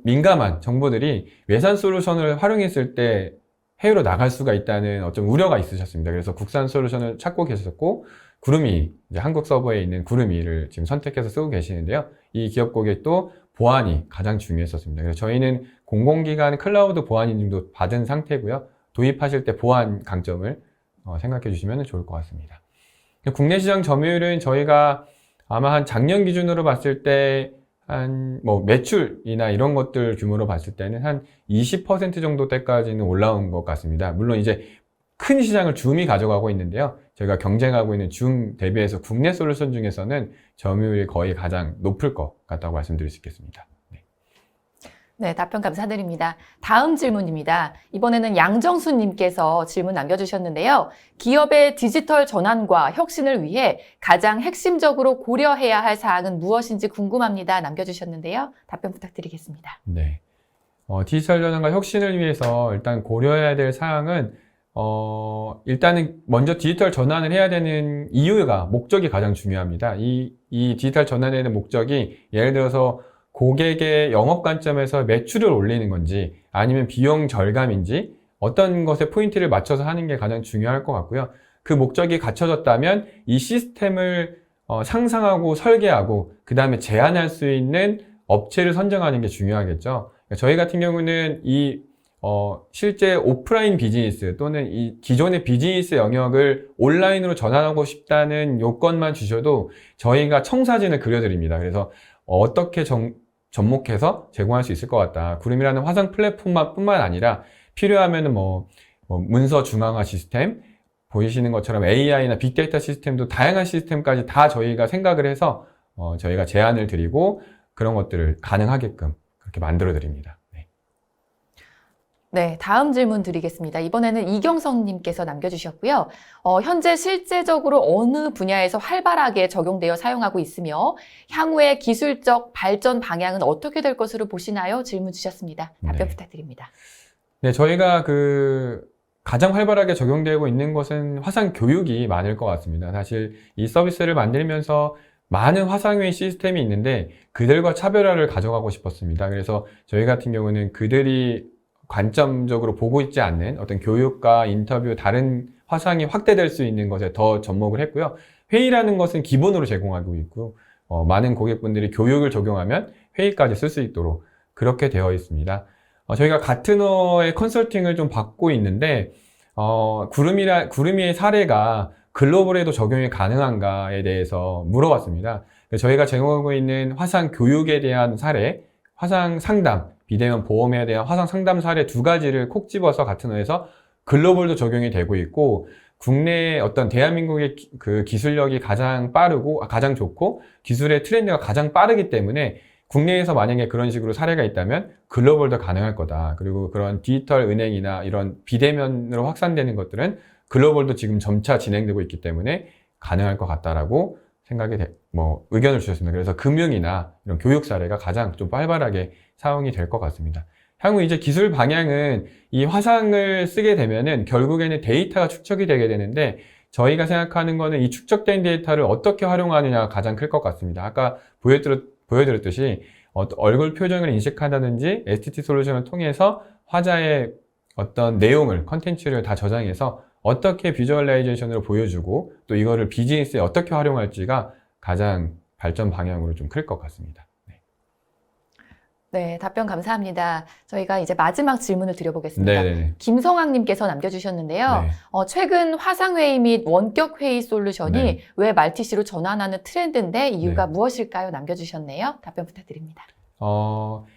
S2: 민감한 정보들이 외산 솔루션을 활용했을 때 해외로 나갈 수가 있다는 어떤 우려가 있으셨습니다. 그래서 국산 솔루션을 찾고 계셨고, 구름이, 이제 한국 서버에 있는 구름이를 지금 선택해서 쓰고 계시는데요. 이 기업 고객도 보안이 가장 중요했었습니다. 그래서 저희는 공공기관 클라우드 보안 인증도 받은 상태고요. 도입하실 때 보안 강점을 생각해 주시면 좋을 것 같습니다. 국내 시장 점유율은 저희가 아마 한 작년 기준으로 봤을 때 매출이나 이런 것들 규모로 봤을 때는 한 20% 정도 때까지는 올라온 것 같습니다. 물론 이제 큰 시장을 줌이 가져가고 있는데요. 저희가 경쟁하고 있는 줌 대비해서 국내 솔루션 중에서는 점유율이 거의 가장 높을 것 같다고 말씀드릴 수 있겠습니다.
S1: 네, 답변 감사드립니다. 다음 질문입니다. 이번에는 양정수님께서 질문 남겨주셨는데요. 기업의 디지털 전환과 혁신을 위해 가장 핵심적으로 고려해야 할 사항은 무엇인지 궁금합니다. 남겨주셨는데요. 답변 부탁드리겠습니다.
S2: 네, 디지털 전환과 혁신을 위해서 일단 고려해야 될 사항은 일단은 먼저 디지털 전환을 해야 되는 이유가, 목적이 가장 중요합니다. 이 디지털 전환에 대한 목적이 예를 들어서 고객의 영업 관점에서 매출을 올리는 건지, 아니면 비용 절감인지, 어떤 것에 포인트를 맞춰서 하는 게 가장 중요할 것 같고요. 그 목적이 갖춰졌다면 이 시스템을 상상하고 설계하고 그 다음에 제안할 수 있는 업체를 선정하는 게 중요하겠죠. 저희 같은 경우는 실제 오프라인 비즈니스 또는 이 기존의 비즈니스 영역을 온라인으로 전환하고 싶다는 요건만 주셔도 저희가 청사진을 그려드립니다. 그래서 어떻게 접목해서 제공할 수 있을 것 같다. 구름이라는 화상 플랫폼뿐만 아니라 필요하면은 문서 중앙화 시스템, 보이시는 것처럼 AI나 빅데이터 시스템도 다양한 시스템까지 다 저희가 생각을 해서 저희가 제안을 드리고 그런 것들을 가능하게끔 그렇게 만들어 드립니다.
S1: 네, 다음 질문 드리겠습니다. 이번에는 이경성님께서 남겨주셨고요. 현재 실제적으로 어느 분야에서 활발하게 적용되어 사용하고 있으며 향후의 기술적 발전 방향은 어떻게 될 것으로 보시나요? 질문 주셨습니다. 답변 부탁드립니다.
S2: 네, 저희가 가장 활발하게 적용되고 있는 것은 화상 교육이 많을 것 같습니다. 사실 이 서비스를 만들면서 많은 화상회의 시스템이 있는데 그들과 차별화를 가져가고 싶었습니다. 그래서 저희 같은 경우는 그들이 관점적으로 보고 있지 않는 어떤 교육과 인터뷰, 다른 화상이 확대될 수 있는 것에 더 접목을 했고요. 회의라는 것은 기본으로 제공하고 있고 많은 고객분들이 교육을 적용하면 회의까지 쓸 수 있도록 그렇게 되어 있습니다. 저희가 가트너의 컨설팅을 좀 받고 있는데 구름이의 사례가 글로벌에도 적용이 가능한가에 대해서 물어봤습니다. 저희가 제공하고 있는 화상 교육에 대한 사례, 화상 상담, 비대면 보험에 대한 화상 상담 사례 두 가지를 콕 집어서 가트너에서 글로벌도 적용이 되고 있고, 국내 어떤 대한민국의 기술력이 가장 빠르고 가장 좋고 기술의 트렌드가 가장 빠르기 때문에 국내에서 만약에 그런 식으로 사례가 있다면 글로벌도 가능할 거다. 그리고 그런 디지털 은행이나 이런 비대면으로 확산되는 것들은 글로벌도 지금 점차 진행되고 있기 때문에 가능할 것 같다라고 의견을 주셨습니다. 그래서 금융이나 이런 교육 사례가 가장 좀 활발하게 사용이 될 것 같습니다. 향후 이제 기술 방향은 이 화상을 쓰게 되면은 결국에는 데이터가 축적이 되게 되는데, 저희가 생각하는 거는 이 축적된 데이터를 어떻게 활용하느냐가 가장 클 것 같습니다. 아까 보여드렸듯이 얼굴 표정을 인식한다든지 STT 솔루션을 통해서 화자의 어떤 내용을, 컨텐츠를 다 저장해서 어떻게 비주얼라이제이션으로 보여주고 또 이거를 비즈니스에 어떻게 활용할지가 가장 발전 방향으로 좀 클 것 같습니다.
S1: 네, 답변 감사합니다. 저희가 이제 마지막 질문을 드려보겠습니다.
S2: 네네네.
S1: 김성학님께서 남겨주셨는데요.
S2: 네.
S1: 최근 화상회의 및 원격회의 솔루션이
S2: 네.
S1: 웹 RTC로 전환하는 트렌드인데 이유가
S2: 네.
S1: 무엇일까요? 남겨주셨네요. 답변 부탁드립니다.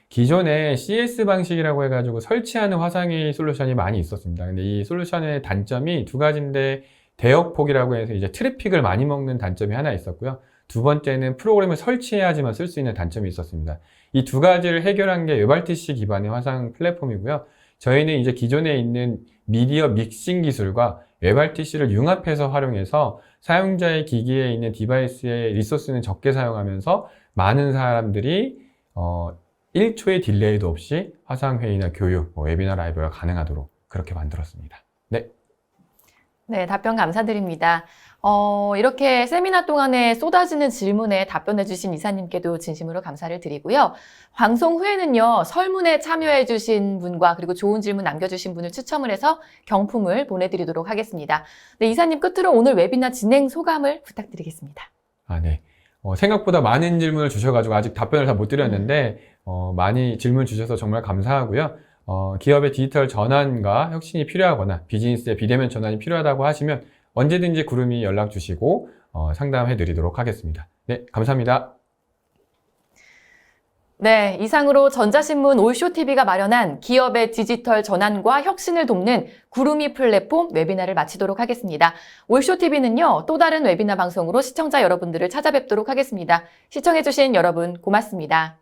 S2: 기존에 CS 방식이라고 해가지고 설치하는 화상회의 솔루션이 많이 있었습니다. 근데 이 솔루션의 단점이 두 가지인데, 대역폭이라고 해서 이제 트래픽을 많이 먹는 단점이 하나 있었고요. 두 번째는 프로그램을 설치해야지만 쓸 수 있는 단점이 있었습니다. 이 두 가지를 해결한 게 웹RTC 기반의 화상 플랫폼이고요. 저희는 이제 기존에 있는 미디어 믹싱 기술과 웹RTC를 융합해서 활용해서 사용자의 기기에 있는 디바이스의 리소스는 적게 사용하면서 많은 사람들이 1초의 딜레이도 없이 화상회의나 교육, 웨비나 라이브가 가능하도록 그렇게 만들었습니다.
S1: 네, 답변 감사드립니다. 이렇게 세미나 동안에 쏟아지는 질문에 답변해주신 이사님께도 진심으로 감사를 드리고요. 방송 후에는요, 설문에 참여해주신 분과 그리고 좋은 질문 남겨주신 분을 추첨을 해서 경품을 보내드리도록 하겠습니다. 네, 이사님 끝으로 오늘 웨비나 진행 소감을 부탁드리겠습니다.
S2: 네. 생각보다 많은 질문을 주셔가지고 아직 답변을 다 못 드렸는데, 많이 질문 주셔서 정말 감사하고요. 기업의 디지털 전환과 혁신이 필요하거나 비즈니스의 비대면 전환이 필요하다고 하시면 언제든지 구름이 연락 주시고 상담해 드리도록 하겠습니다. 네, 감사합니다.
S1: 네, 이상으로 전자신문 올쇼TV가 마련한 기업의 디지털 전환과 혁신을 돕는 구름이 플랫폼 웨비나를 마치도록 하겠습니다. 올쇼TV는요, 또 다른 웨비나 방송으로 시청자 여러분들을 찾아뵙도록 하겠습니다. 시청해주신 여러분 고맙습니다.